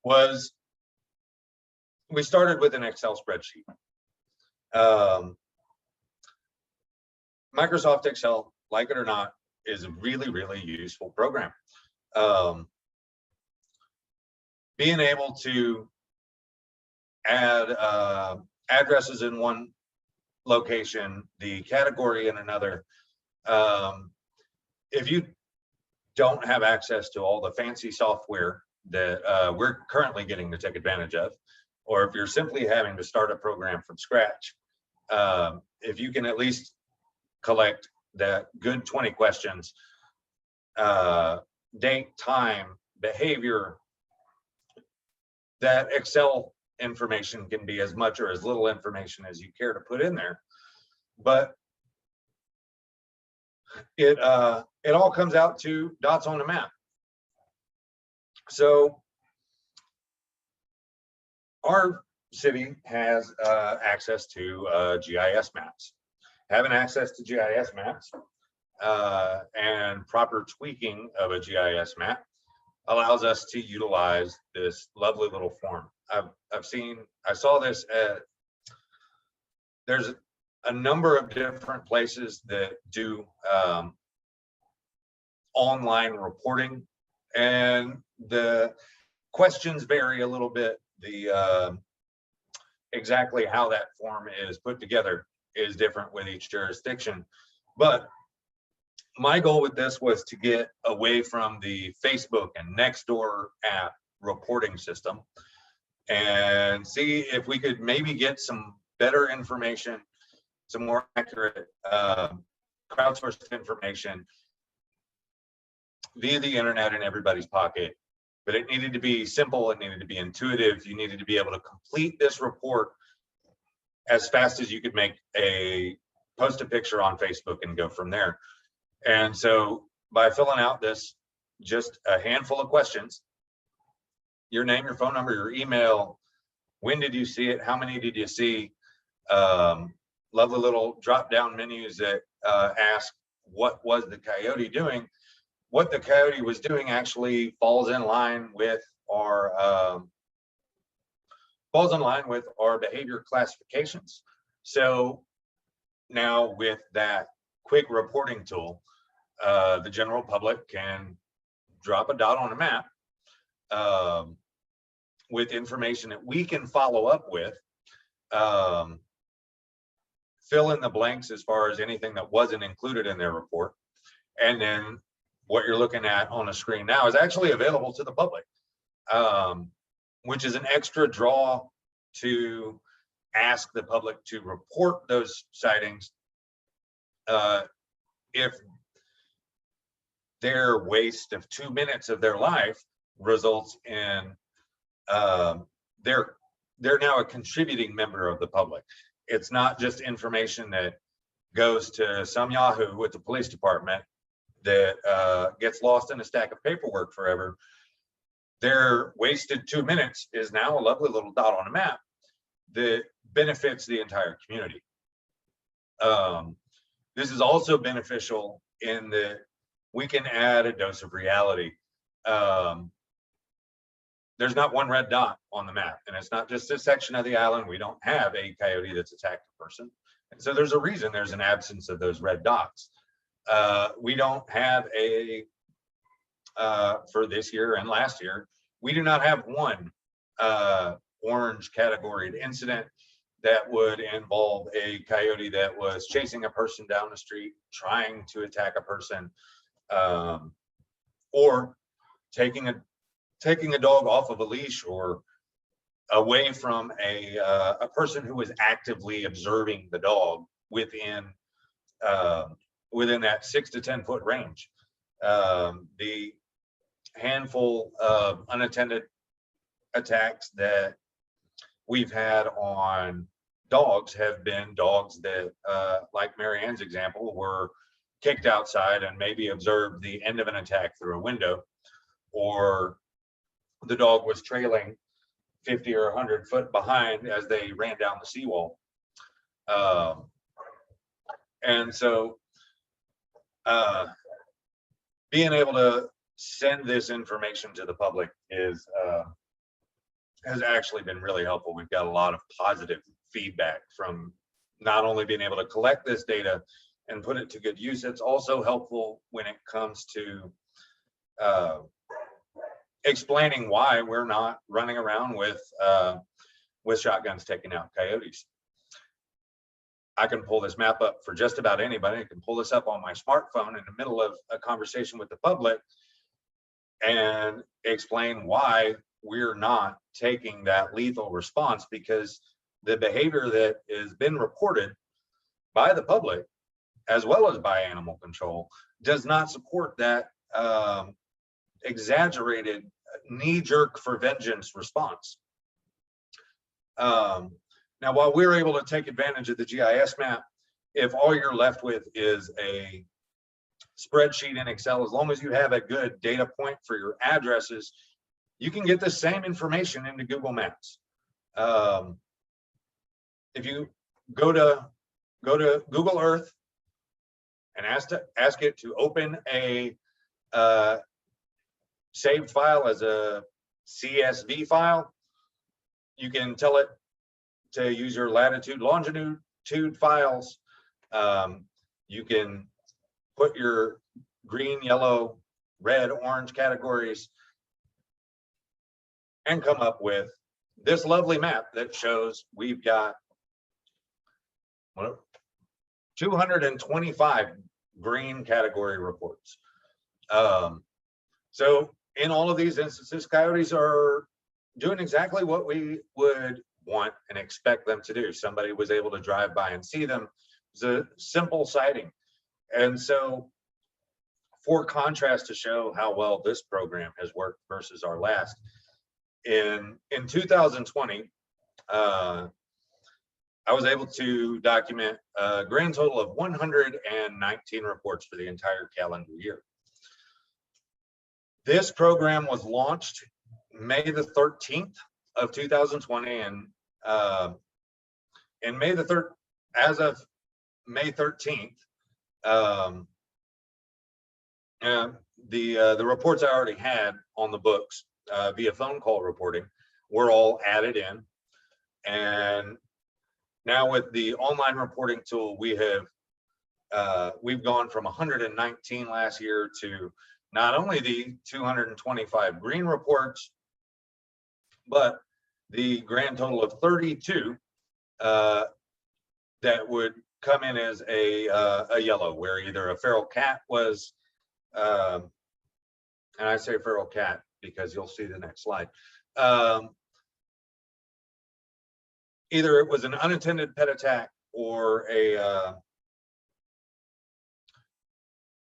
was we started with an Excel spreadsheet. Microsoft Excel, like it or not, is a really, really useful program. Being able to add addresses in one location, the category in another. If you don't have access to all the fancy software that we're currently getting to take advantage of, or if you're simply having to start a program from scratch, if you can at least collect that good 20 questions, date, time, behavior, that Excel information can be as much or as little information as you care to put in there, but it all comes out to dots on a map. So our city has access to GIS maps. Having access to GIS maps and proper tweaking of a GIS map allows us to utilize this lovely little form. I saw this at, there's a number of different places that do online reporting, and the questions vary a little bit. The exactly how that form is put together is different with each jurisdiction. But my goal with this was to get away from the Facebook and Nextdoor app reporting system and see if we could maybe get some better information, some more accurate crowdsourced information via the internet in everybody's pocket. But it needed to be simple, it needed to be intuitive. You needed to be able to complete this report as fast as you could post a picture on Facebook and go from there. And so by filling out this, just a handful of questions, your name, your phone number, your email, when did you see it, how many did you see, lovely little drop down menus that ask what was the coyote doing. What the coyote was doing actually falls in line with our behavior classifications. So now with that quick reporting tool, the general public can drop a dot on a map with information that we can follow up with, fill in the blanks as far as anything that wasn't included in their report, and then what you're looking at on the screen now is actually available to the public, which is an extra draw to ask the public to report those sightings if their waste of 2 minutes of their life results in they're now a contributing member of the public. It's not just information that goes to some Yahoo at the police department that gets lost in a stack of paperwork forever. Their wasted 2 minutes is now a lovely little dot on a map that benefits the entire community. This is also beneficial in that we can add a dose of reality. There's not one red dot on the map, and it's not just this section of the island. We don't have a coyote that's attacked a person. And so there's a reason there's an absence of those red dots. We don't have for this year and last year, we do not have one orange categoried incident that would involve a coyote that was chasing a person down the street, trying to attack a person, or taking a dog off of a leash or away from a person who was actively observing the dog within that 6 to 10 foot range. The handful of unattended attacks that we've had on dogs have been dogs that, like Mary Ann's example, were kicked outside and maybe observed the end of an attack through a window, or the dog was trailing 50 or 100 foot behind as they ran down the seawall. And so being able to send this information to the public has actually been really helpful. We've got a lot of positive feedback from not only being able to collect this data and put it to good use, it's also helpful when it comes to explaining why we're not running around with shotguns taking out coyotes. I can pull this map up for just about anybody. I can pull this up on my smartphone in the middle of a conversation with the public and explain why we're not taking that lethal response, because the behavior that has been reported by the public as well as by animal control does not support that exaggerated knee-jerk for vengeance response. Now, while we're able to take advantage of the GIS map, if all you're left with is a spreadsheet in Excel, as long as you have a good data point for your addresses, you can get the same information into Google Maps. If you go to Google Earth and ask it to open a saved file as a CSV file, you can tell it to use your latitude, longitude files. You can put your green, yellow, red, orange categories and come up with this lovely map that shows we've got 225 green category reports. So in all of these instances, coyotes are doing exactly what we would want and expect them to do. Somebody was able to drive by and see them. It's a simple sighting. And so, for contrast, to show how well this program has worked versus our last, in 2020, I was able to document a grand total of 119 reports for the entire calendar year. This program was launched May the 13th of 2020, and as of May 13th, the reports I already had on the books via phone call reporting were all added in. And now with the online reporting tool, we've gone from 119 last year to not only the 225 green reports, but the grand total of 32 that would come in as a yellow, where either a feral cat was and I say feral cat because you'll see the next slide. Either it was an unintended pet attack or a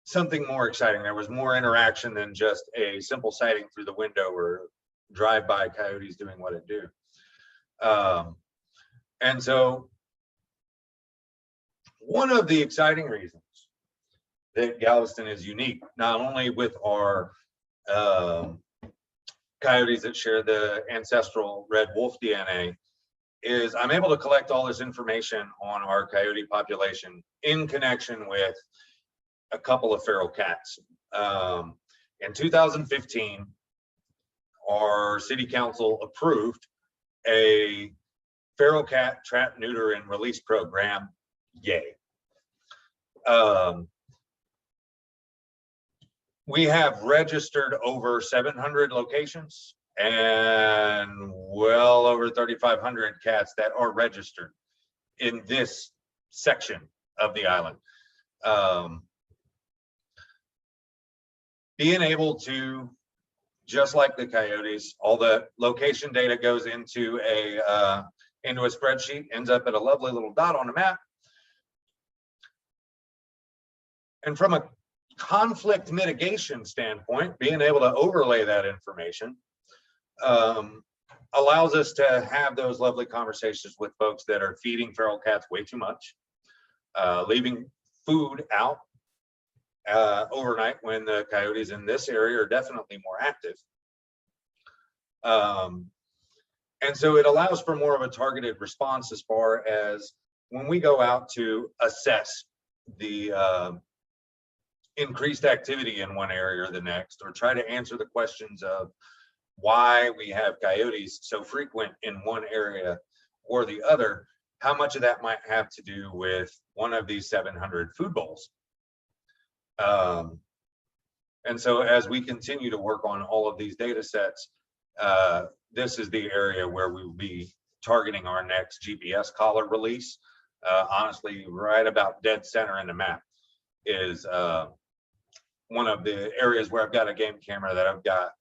something more exciting. There was more interaction than just a simple sighting through the window or drive-by coyotes doing what it do. And so one of the exciting reasons that Galveston is unique, not only with our coyotes that share the ancestral red wolf DNA, is I'm able to collect all this information on our coyote population in connection with a couple of feral cats. In 2015, our city council approved a feral cat trap, neuter, and release program. Yay. We have registered over 700 locations and well over 3,500 cats that are registered in this section of the island. Being able to, just like the coyotes, all the location data goes into a spreadsheet, ends up at a lovely little dot on the map. And from a conflict mitigation standpoint, being able to overlay that information allows us to have those lovely conversations with folks that are feeding feral cats way too much, leaving food out overnight when the coyotes in this area are definitely more active. And so it allows for more of a targeted response as far as when we go out to assess the increased activity in one area or the next, or try to answer the questions of why we have coyotes so frequent in one area or the other, how much of that might have to do with one of these 700 food bowls. And so as we continue to work on all of these data sets, this is the area where we will be targeting our next GPS collar release. Honestly, right about dead center in the map is one of the areas where I've got a game camera that I've got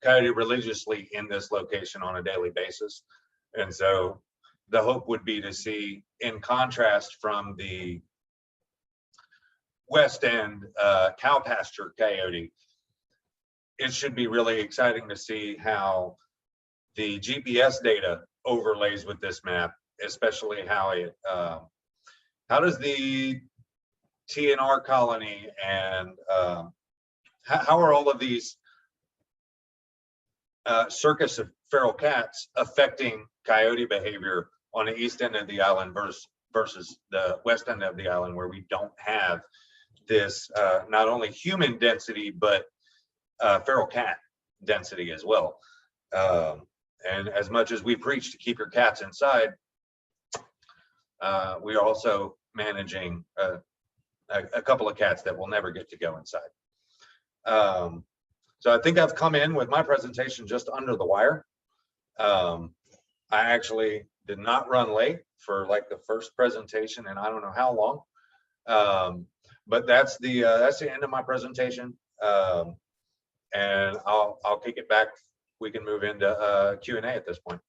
coyote religiously in this location on a daily basis. And so the hope would be to see, in contrast from the West End cow pasture coyote, it should be really exciting to see how the GPS data overlays with this map, especially how it, how does the TNR colony and how are all of these circus of feral cats affecting coyote behavior on the east end of the island versus the west end of the island, where we don't have this not only human density but feral cat density as well. And as much as we preach to keep your cats inside, we are also managing a couple of cats that will never get to go inside. So I think I've come in with my presentation just under the wire. I actually did not run late for like the first presentation and I don't know how long. But that's the end of my presentation. And I'll kick it back. We can move into Q&A at this point.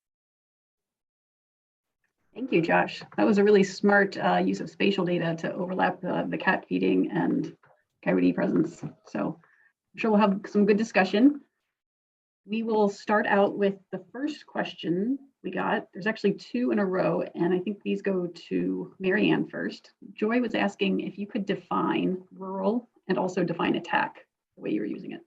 Thank you, Josh. That was a really smart use of spatial data to overlap the cat feeding and coyote presence. So I'm sure we'll have some good discussion. We will start out with the first question we got. There's actually two in a row, and I think these go to Mary Ann first. Joy was asking if you could define rural and also define attack the way you were using it.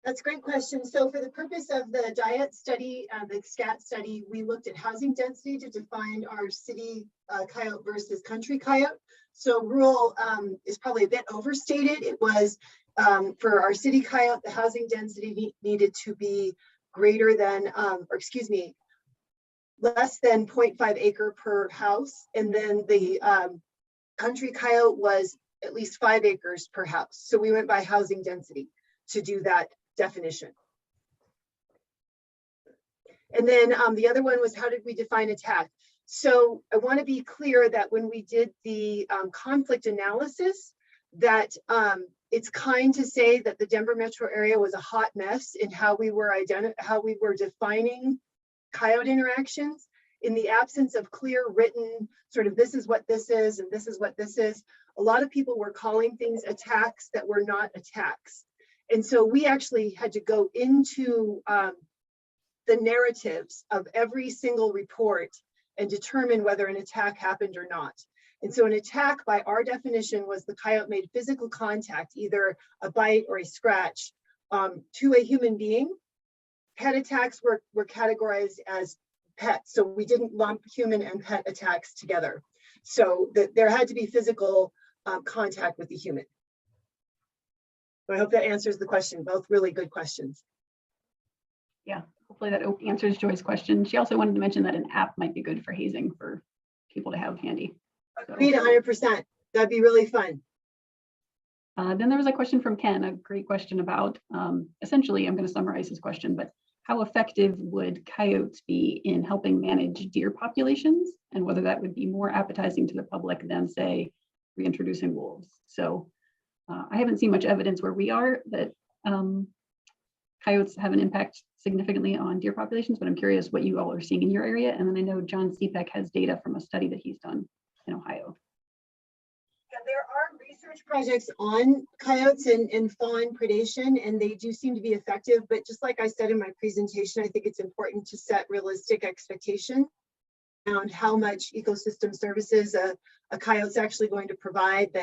That's a great question. So for the purpose of the diet study, the SCAT study, we looked at housing density to define our city coyote versus country coyote. So rural is probably a bit overstated. It was for our city coyote, the housing density needed to be greater than, less than 0.5 acre per house. And then the country coyote was at least 5 acres per house. So we went by housing density to do that definition. And then the other one was, how did we define attack? So I want to be clear that when we did the conflict analysis, that It's kind to say that the Denver metro area was a hot mess in how we were defining coyote interactions. In the absence of clear written sort of this is what this is and this is what this is, a lot of people were calling things attacks that were not attacks. And so we actually had to go into the narratives of every single report and determine whether an attack happened or not. And so an attack by our definition was the coyote made physical contact, either a bite or a scratch, to a human being. Pet attacks were categorized as pets. So we didn't lump human and pet attacks together. So there had to be physical contact with the human. So I hope that answers the question. Both really good questions. Yeah, hopefully that answers Joy's question. She also wanted to mention that an app might be good for hazing for people to have handy. So, Agreed 100%. That'd be really fun. then there was a question from Ken, a great question about, essentially, I'm going to summarize his question, but how effective would coyotes be in helping manage deer populations, and whether that would be more appetizing to the public than, say, reintroducing wolves. So I haven't seen much evidence where we are that coyotes have an impact significantly on deer populations, but I'm curious what you all are seeing in your area. And then I know John Stepek has data from a study that he's done in Ohio. Yeah, there are research projects on coyotes and fawn predation, and they do seem to be effective. But just like I said in my presentation, I think it's important to set realistic expectations around how much ecosystem services a coyote's actually going to provide,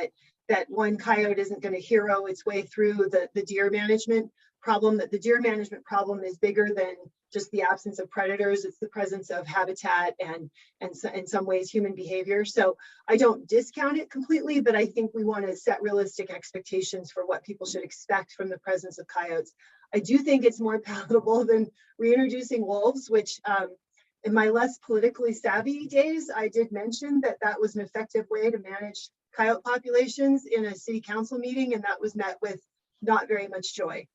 that one coyote isn't going to hero its way through the deer management problem, that the deer management problem is bigger than just the absence of predators. It's the presence of habitat and so, in some ways human behavior. So I don't discount it completely, but I think we want to set realistic expectations for what people should expect from the presence of coyotes. I do think it's more palatable than reintroducing wolves, which in my less politically savvy days, I did mention that that was an effective way to manage coyote populations in a city council meeting, and that was met with not very much joy.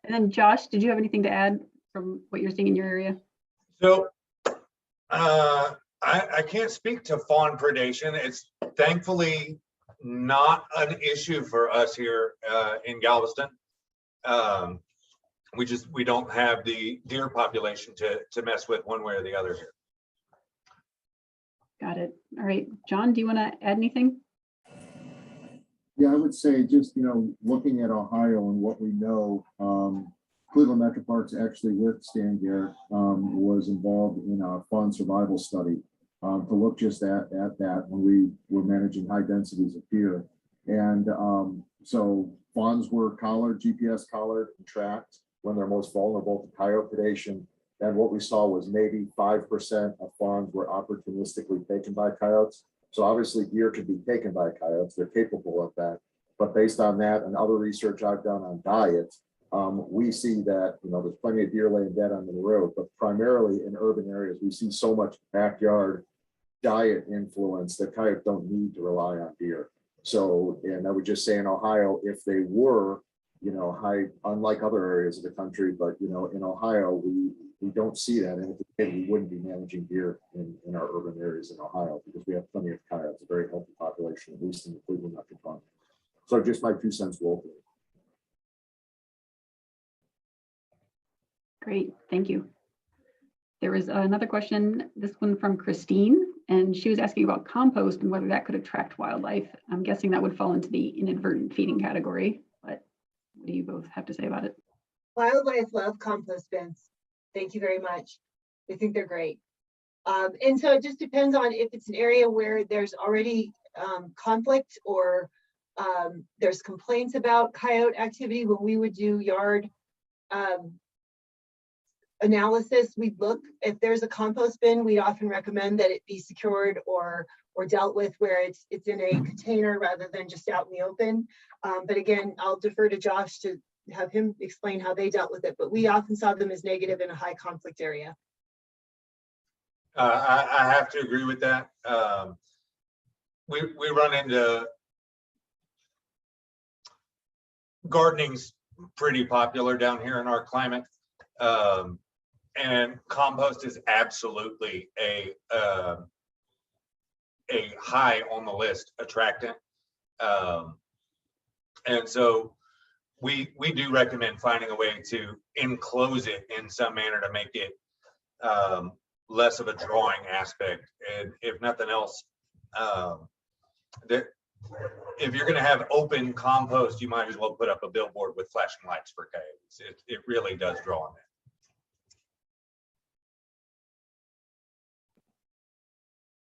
And then Josh, did you have anything to add from what you're seeing in your area? So I can't speak to fawn predation. It's thankfully not an issue for us here in Galveston. We don't have the deer population to mess with one way or the other here. Got it. All right, John, do you want to add anything? Yeah, I would say just, looking at Ohio and what we know, Cleveland Metro Parks actually with Stan Garrett was involved in a fawn survival study to look just at that when we were managing high densities of deer. And so fawns were collared, GPS collared and tracked when they're most vulnerable to coyote predation. And what we saw was maybe 5% of fawns were opportunistically taken by coyotes. So obviously deer can be taken by coyotes, they're capable of that. But based on that and other research I've done on diet, we see that, there's plenty of deer laying dead on the road, but primarily in urban areas, we see so much backyard diet influence that coyotes don't need to rely on deer. So, and I would just say in Ohio, if they were, high, unlike other areas of the country, but, in Ohio, we don't see that. And if we did, we wouldn't be managing deer in our urban areas in Ohio because we have plenty of coyotes, a very healthy population, at least in the Cleveland metropolitan. So just my 2 cents locally. Great, thank you. There was another question, this one from Christine, and she was asking about compost and whether that could attract wildlife. I'm guessing that would fall into the inadvertent feeding category, but what do you both have to say about it? Wildlife love compost bins. Thank you very much. I think they're great. And so it just depends on if it's an area where there's already conflict or there's complaints about coyote activity. When we would do yard analysis, we'd look, if there's a compost bin, we'd often recommend that it be secured or dealt with where it's in a container rather than just out in the open. But again, I'll defer to Josh to have him explain how they dealt with it, but we often saw them as negative in a high conflict area. I have to agree with that. We run into gardening's pretty popular down here in our climate. And compost is absolutely a high on the list attractant. And so we do recommend finding a way to enclose it in some manner to make it less of a drawing aspect. And if nothing else, if you're going to have open compost, you might as well put up a billboard with flashing lights for coyotes. It really does draw on it.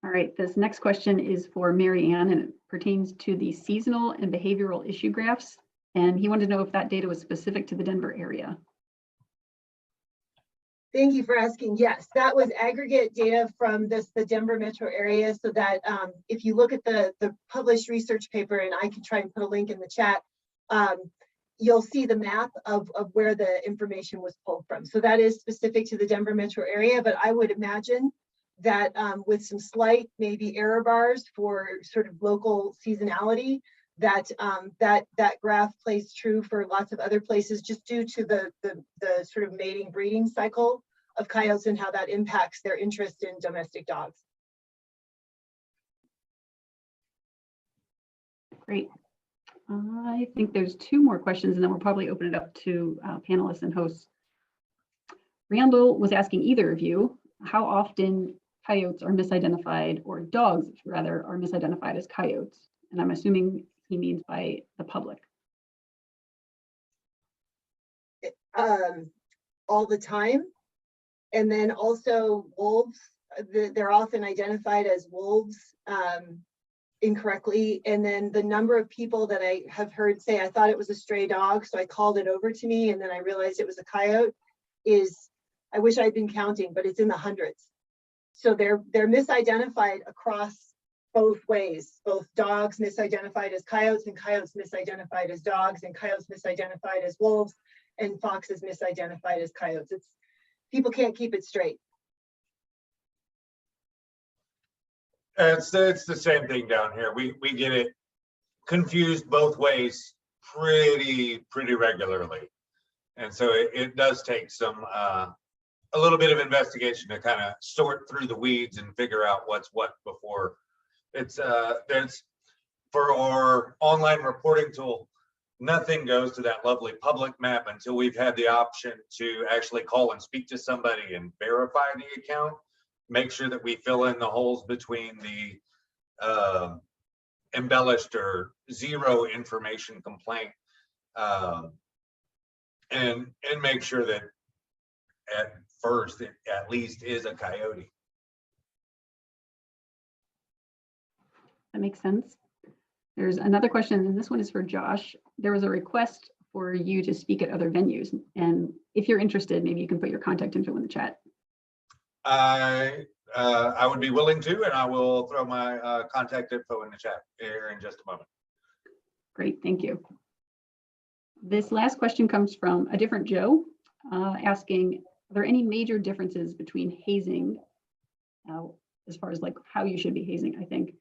All right, this next question is for Mary Ann, and it pertains to the seasonal and behavioral issue graphs. And he wanted to know if that data was specific to the Denver area. Thank you for asking. Yes, that was aggregate data from the Denver metro area, so that if you look at the published research paper, and I can try and put a link in the chat, you'll see the map of where the information was pulled from. So that is specific to the Denver metro area, but I would imagine that with some slight maybe error bars for sort of local seasonality, that that graph plays true for lots of other places, just due to the sort of mating breeding cycle of coyotes and how that impacts their interest in domestic dogs. Great. I think there's two more questions, and then we'll probably open it up to panelists and hosts. Randall was asking either of you, how often coyotes are misidentified, or dogs rather are misidentified as coyotes? And I'm assuming he means by the public. All the time. And then also wolves, they're often identified as wolves incorrectly. And then the number of people that I have heard say, I thought it was a stray dog, so I called it over to me, and then I realized it was a coyote, is, I wish I'd been counting, but it's in the hundreds. So they're misidentified across both ways, both dogs misidentified as coyotes, and coyotes misidentified as dogs, and coyotes misidentified as wolves, and foxes misidentified as coyotes. It's, people can't keep it straight. It's the same thing down here. We get it confused both ways pretty regularly. And so it does take some a little bit of investigation to kind of sort through the weeds and figure out what's what before it's there's, for our online reporting tool, nothing goes to that lovely public map until we've had the option to actually call and speak to somebody and verify the account, make sure that we fill in the holes between the embellished or zero information complaint, and make sure that at first it at least is a coyote. That makes sense. There's another question, and this one is for Josh. There was a request for you to speak at other venues, and if you're interested, maybe you can put your contact info in the chat. I would be willing to, and I will throw my contact info in the chat here in just a moment. Great, thank you. This last question comes from a different Joe, asking, are there any major differences between hazing, as far as like how you should be hazing, I think,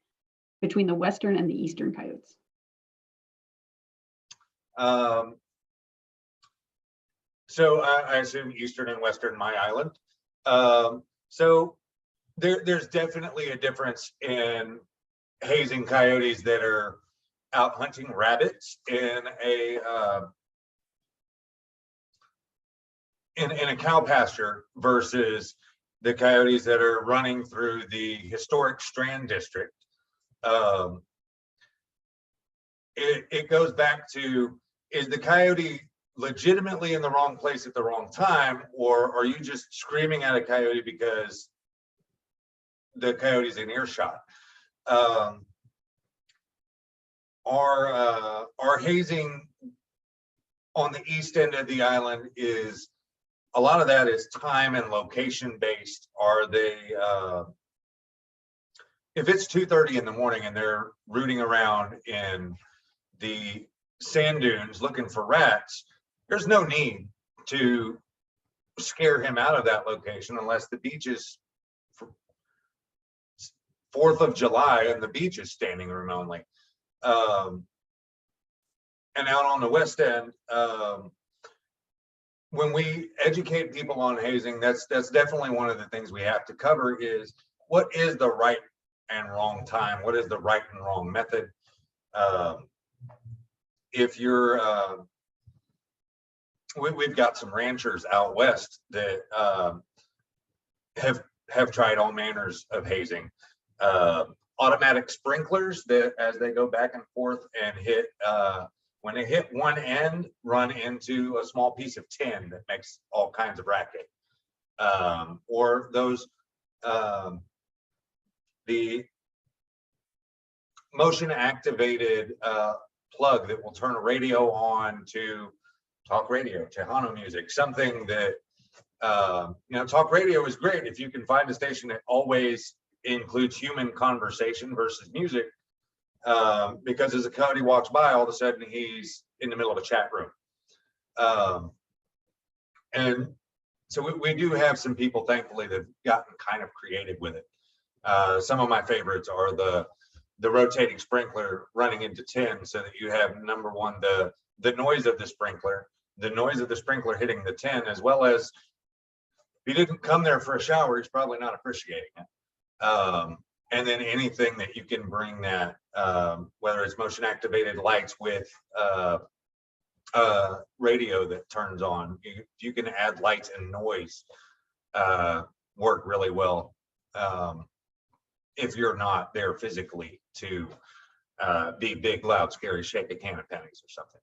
between the Western and the Eastern coyotes? So I assume Eastern and Western, my island. So there's definitely a difference in hazing coyotes that are out hunting rabbits in a cow pasture versus the coyotes that are running through the historic Strand district. It goes back to, is the coyote legitimately in the wrong place at the wrong time, or are you just screaming at a coyote because the coyote's in earshot? Our hazing on the east end of the island is, a lot of that is time and location based. Are they, if it's 2:30 in the morning and they're rooting around in the sand dunes looking for rats, there's no need to scare him out of that location unless the beach is 4th of July and the beach is standing room only. And out on the west end, when we educate people on hazing, that's definitely one of the things we have to cover is what is the right and wrong time? What is the right and wrong method? If you're, we've got some ranchers out west that have tried all manners of hazing. Automatic sprinklers that, as they go back and forth and hit, when they hit one end, run into a small piece of tin that makes all kinds of racket. Or those, the motion activated plug that will turn a radio on to talk radio, Tejano music, something that, talk radio is great if you can find a station that always includes human conversation versus music, because as a coyote walks by, all of a sudden he's in the middle of a chat room. And so we do have some people, thankfully, that have gotten kind of creative with it. Some of my favorites are the rotating sprinkler running into tin, so that you have, number one, the noise of the sprinkler hitting the tin, as well as, if he didn't come there for a shower, he's probably not appreciating it. And then anything that you can bring that, whether it's motion activated lights with radio that turns on, you can add lights and noise, work really well. If you're not there physically to be big, loud, scary, shake a can of pennies or something.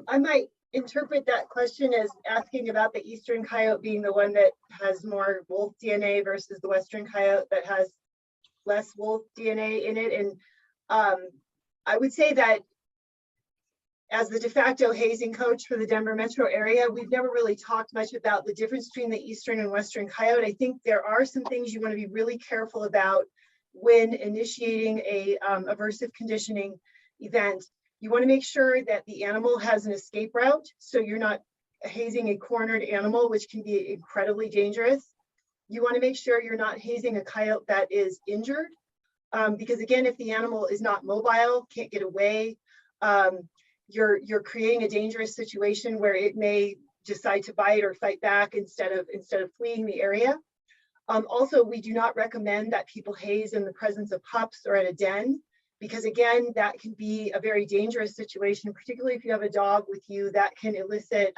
I might interpret that question as asking about the eastern coyote being the one that has more wolf DNA versus the western coyote that has less wolf DNA in it. And I would say that as the de facto hazing coach for the Denver metro area, we've never really talked much about the difference between the eastern and western coyote. I think there are some things you want to be really careful about when initiating a aversive conditioning event. You want to make sure that the animal has an escape route, so you're not hazing a cornered animal, which can be incredibly dangerous. You want to make sure you're not hazing a coyote that is injured, because again, if the animal is not mobile, can't get away, you're creating a dangerous situation where it may decide to bite or fight back instead of fleeing the area. Also, we do not recommend that people haze in the presence of pups or at a den, because again, that can be a very dangerous situation, particularly if you have a dog with you. That can elicit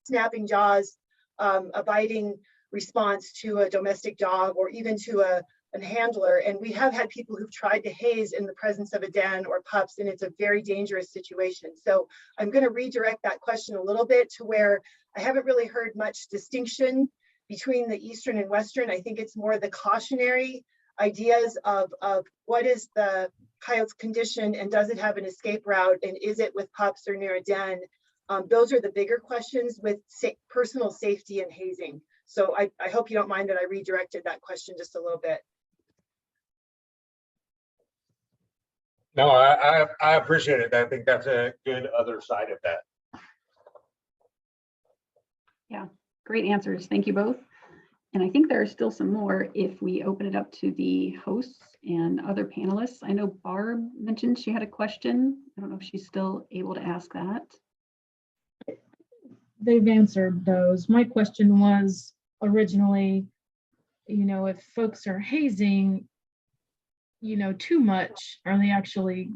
snapping jaws, a biting response to a domestic dog, or even to a handler. And we have had people who've tried to haze in the presence of a den or pups, and it's a very dangerous situation. So I'm going to redirect that question a little bit to where I haven't really heard much distinction between the eastern and western. I think it's more the cautionary ideas of what is the coyote's condition, and does it have an escape route, and is it with pups or near a den? Those are the bigger questions with personal safety and hazing. So I hope you don't mind that I redirected that question just a little bit. No, I appreciate it. I think that's a good other side of that. Yeah, great answers. Thank you both. And I think there are still some more if we open it up to the hosts and other panelists. I know Barb mentioned she had a question. I don't know if she's still able to ask that. They've answered those. My question was originally, if folks are hazing, too much, are they actually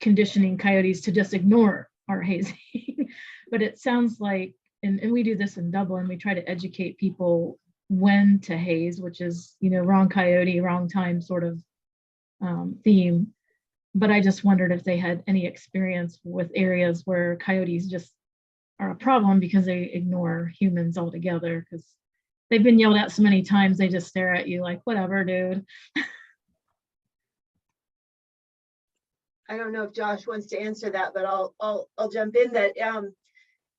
conditioning coyotes to just ignore our hazing? But it sounds like, and we do this in Dublin, we try to educate people when to haze, which is, wrong coyote, wrong time sort of theme. But I just wondered if they had any experience with areas where coyotes just are a problem because they ignore humans altogether, because they've been yelled at so many times, they just stare at you like, whatever, dude. I don't know if Josh wants to answer that, but I'll jump in that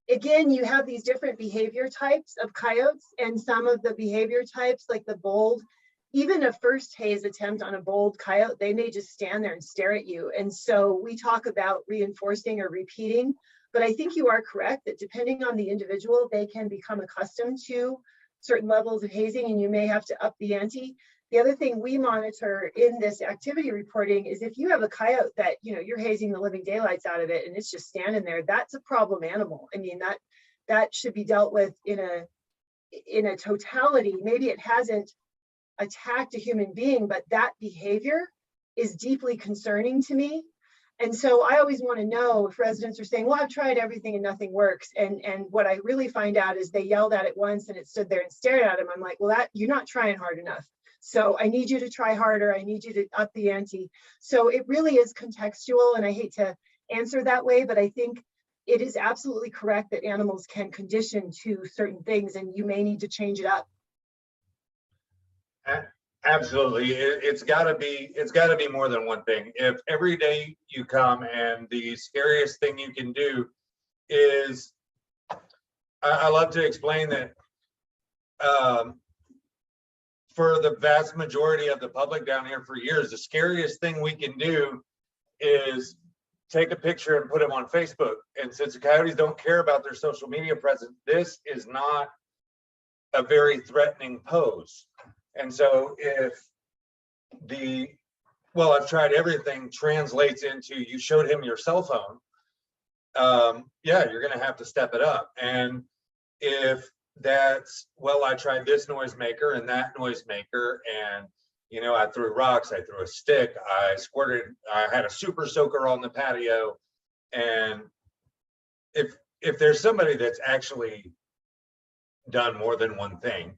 again, you have these different behavior types of coyotes, and some of the behavior types, like the bold, even a first haze attempt on a bold coyote, they may just stand there and stare at you. And so we talk about reinforcing or repeating, but I think you are correct that depending on the individual, they can become accustomed to certain levels of hazing, and you may have to up the ante. The other thing we monitor in this activity reporting is if you have a coyote that, you're hazing the living daylights out of it and it's just standing there, that's a problem animal. I mean, that should be dealt with in a totality. Maybe it hasn't attacked a human being, but that behavior is deeply concerning to me. And so I always want to know if residents are saying, well, I've tried everything and nothing works. And what I really find out is they yelled at it once and it stood there and stared at him. I'm like, well, you're not trying hard enough. So I need you to try harder. I need you to up the ante. So it really is contextual, and I hate to answer that way, but I think it is absolutely correct that animals can condition to certain things, and you may need to change it up. Absolutely. It's got to be more than one thing. If every day you come and the scariest thing you can do is, I love to explain that for the vast majority of the public down here for years, the scariest thing we can do is take a picture and put them on Facebook. And since the Coyotes don't care about their social media presence, this is not a very threatening pose. And so if well, I've tried everything translates into you showed him your cell phone, yeah, you're going to have to step it up. And if that's, well, I tried this noisemaker and that noisemaker, and you know, I threw rocks, I threw a stick, I had a super soaker on the patio. And if there's somebody that's actually done more than one thing,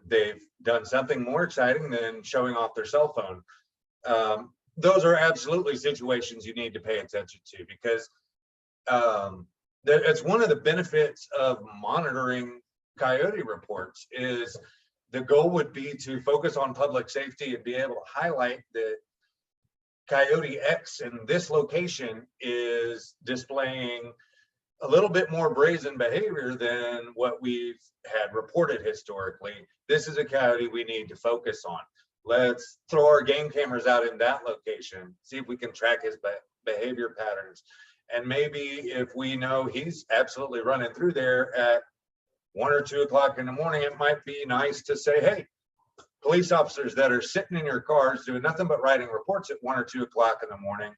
they've done something more exciting than showing off their cell phone. Those are absolutely situations you need to pay attention to, because it's one of the benefits of monitoring Coyote reports. Is the goal would be to focus on public safety and be able to highlight that Coyote X in this location is displaying a little bit more brazen behavior than what we've had reported historically. This is a coyote we need to focus on. Let's throw our game cameras out in that location, see if we can track his behavior patterns. And maybe if we know he's absolutely running through there at 1 or 2 o'clock in the morning, it might be nice to say, hey, police officers that are sitting in your cars doing nothing but writing reports at 1 or 2 o'clock in the morning,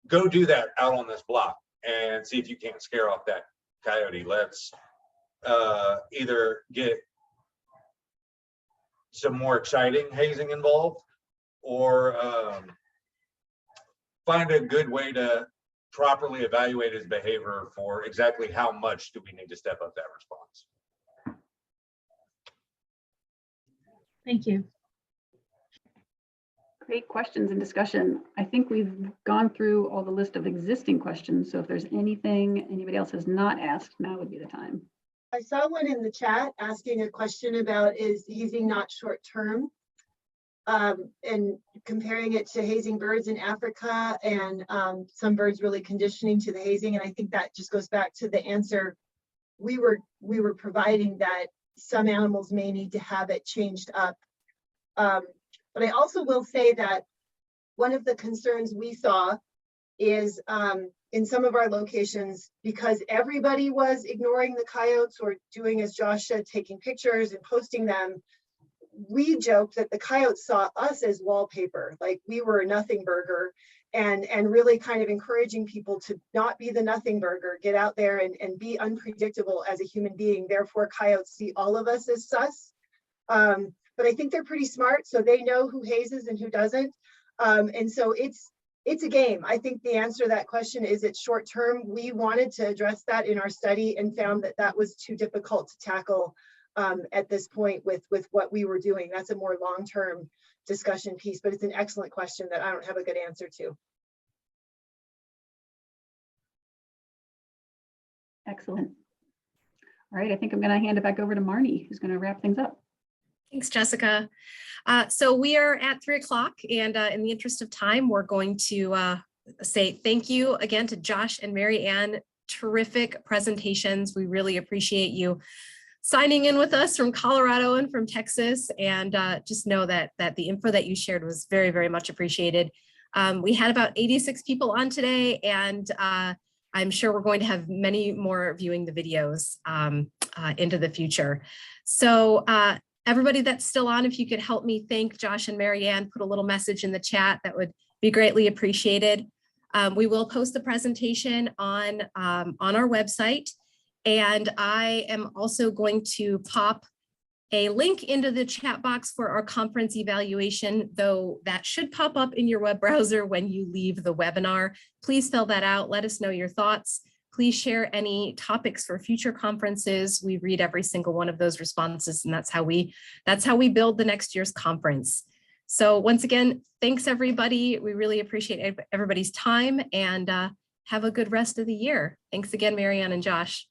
go do that out on this block and see if you can't scare off that coyote. Let's either get some more exciting hazing involved, or find a good way to properly evaluate his behavior for exactly how much do we need to step up that response. Thank you. Great questions and discussion. I think we've gone through all the list of existing questions. So if there's anything anybody else has not asked, now would be the time. I saw one in the chat asking a question about, is hazing not short term? And comparing it to hazing birds in Africa, and some birds really conditioning to the hazing. And I think that just goes back to the answer we were providing, that some animals may need to have it changed up. But I also will say that one of the concerns we saw is in some of our locations, because everybody was ignoring the coyotes or doing as Josh said, taking pictures and posting them, we joked that the coyotes saw us as wallpaper, like we were a nothing burger, and really kind of encouraging people to not be the nothing burger, get out there and be unpredictable as a human being. Therefore, coyotes see all of us as sus. But I think they're pretty smart, so they know who hazes and who doesn't. And so it's a game. I think the answer to that question is it's short term. We wanted to address that in our study and found that that was too difficult to tackle at this point with what we were doing. That's a more long-term discussion piece, but it's an excellent question that I don't have a good answer to. Excellent. All right, I think I'm going to hand it back over to Marnie, who's going to wrap things up. Thanks, Jessica. So we are at 3 o'clock, and in the interest of time, we're going to say thank you again to Josh and Mary Ann. Terrific presentations. We really appreciate you signing in with us from Colorado and from Texas, and just know that the info that you shared was very, very much appreciated. We had about 86 people on today, and I'm sure we're going to have many more viewing the videos into the future. So everybody that's still on, if you could help me thank Josh and Mary Ann, put a little message in the chat, that would be greatly appreciated. We will post the presentation on our website. And I am also going to pop a link into the chat box for our conference evaluation, though that should pop up in your web browser when you leave the webinar. Please fill that out. Let us know your thoughts. Please share any topics for future conferences. We read every single one of those responses, and that's how we build the next year's conference. So once again, thanks everybody. We really appreciate everybody's time, and have a good rest of the year. Thanks again, Mary Ann and Josh.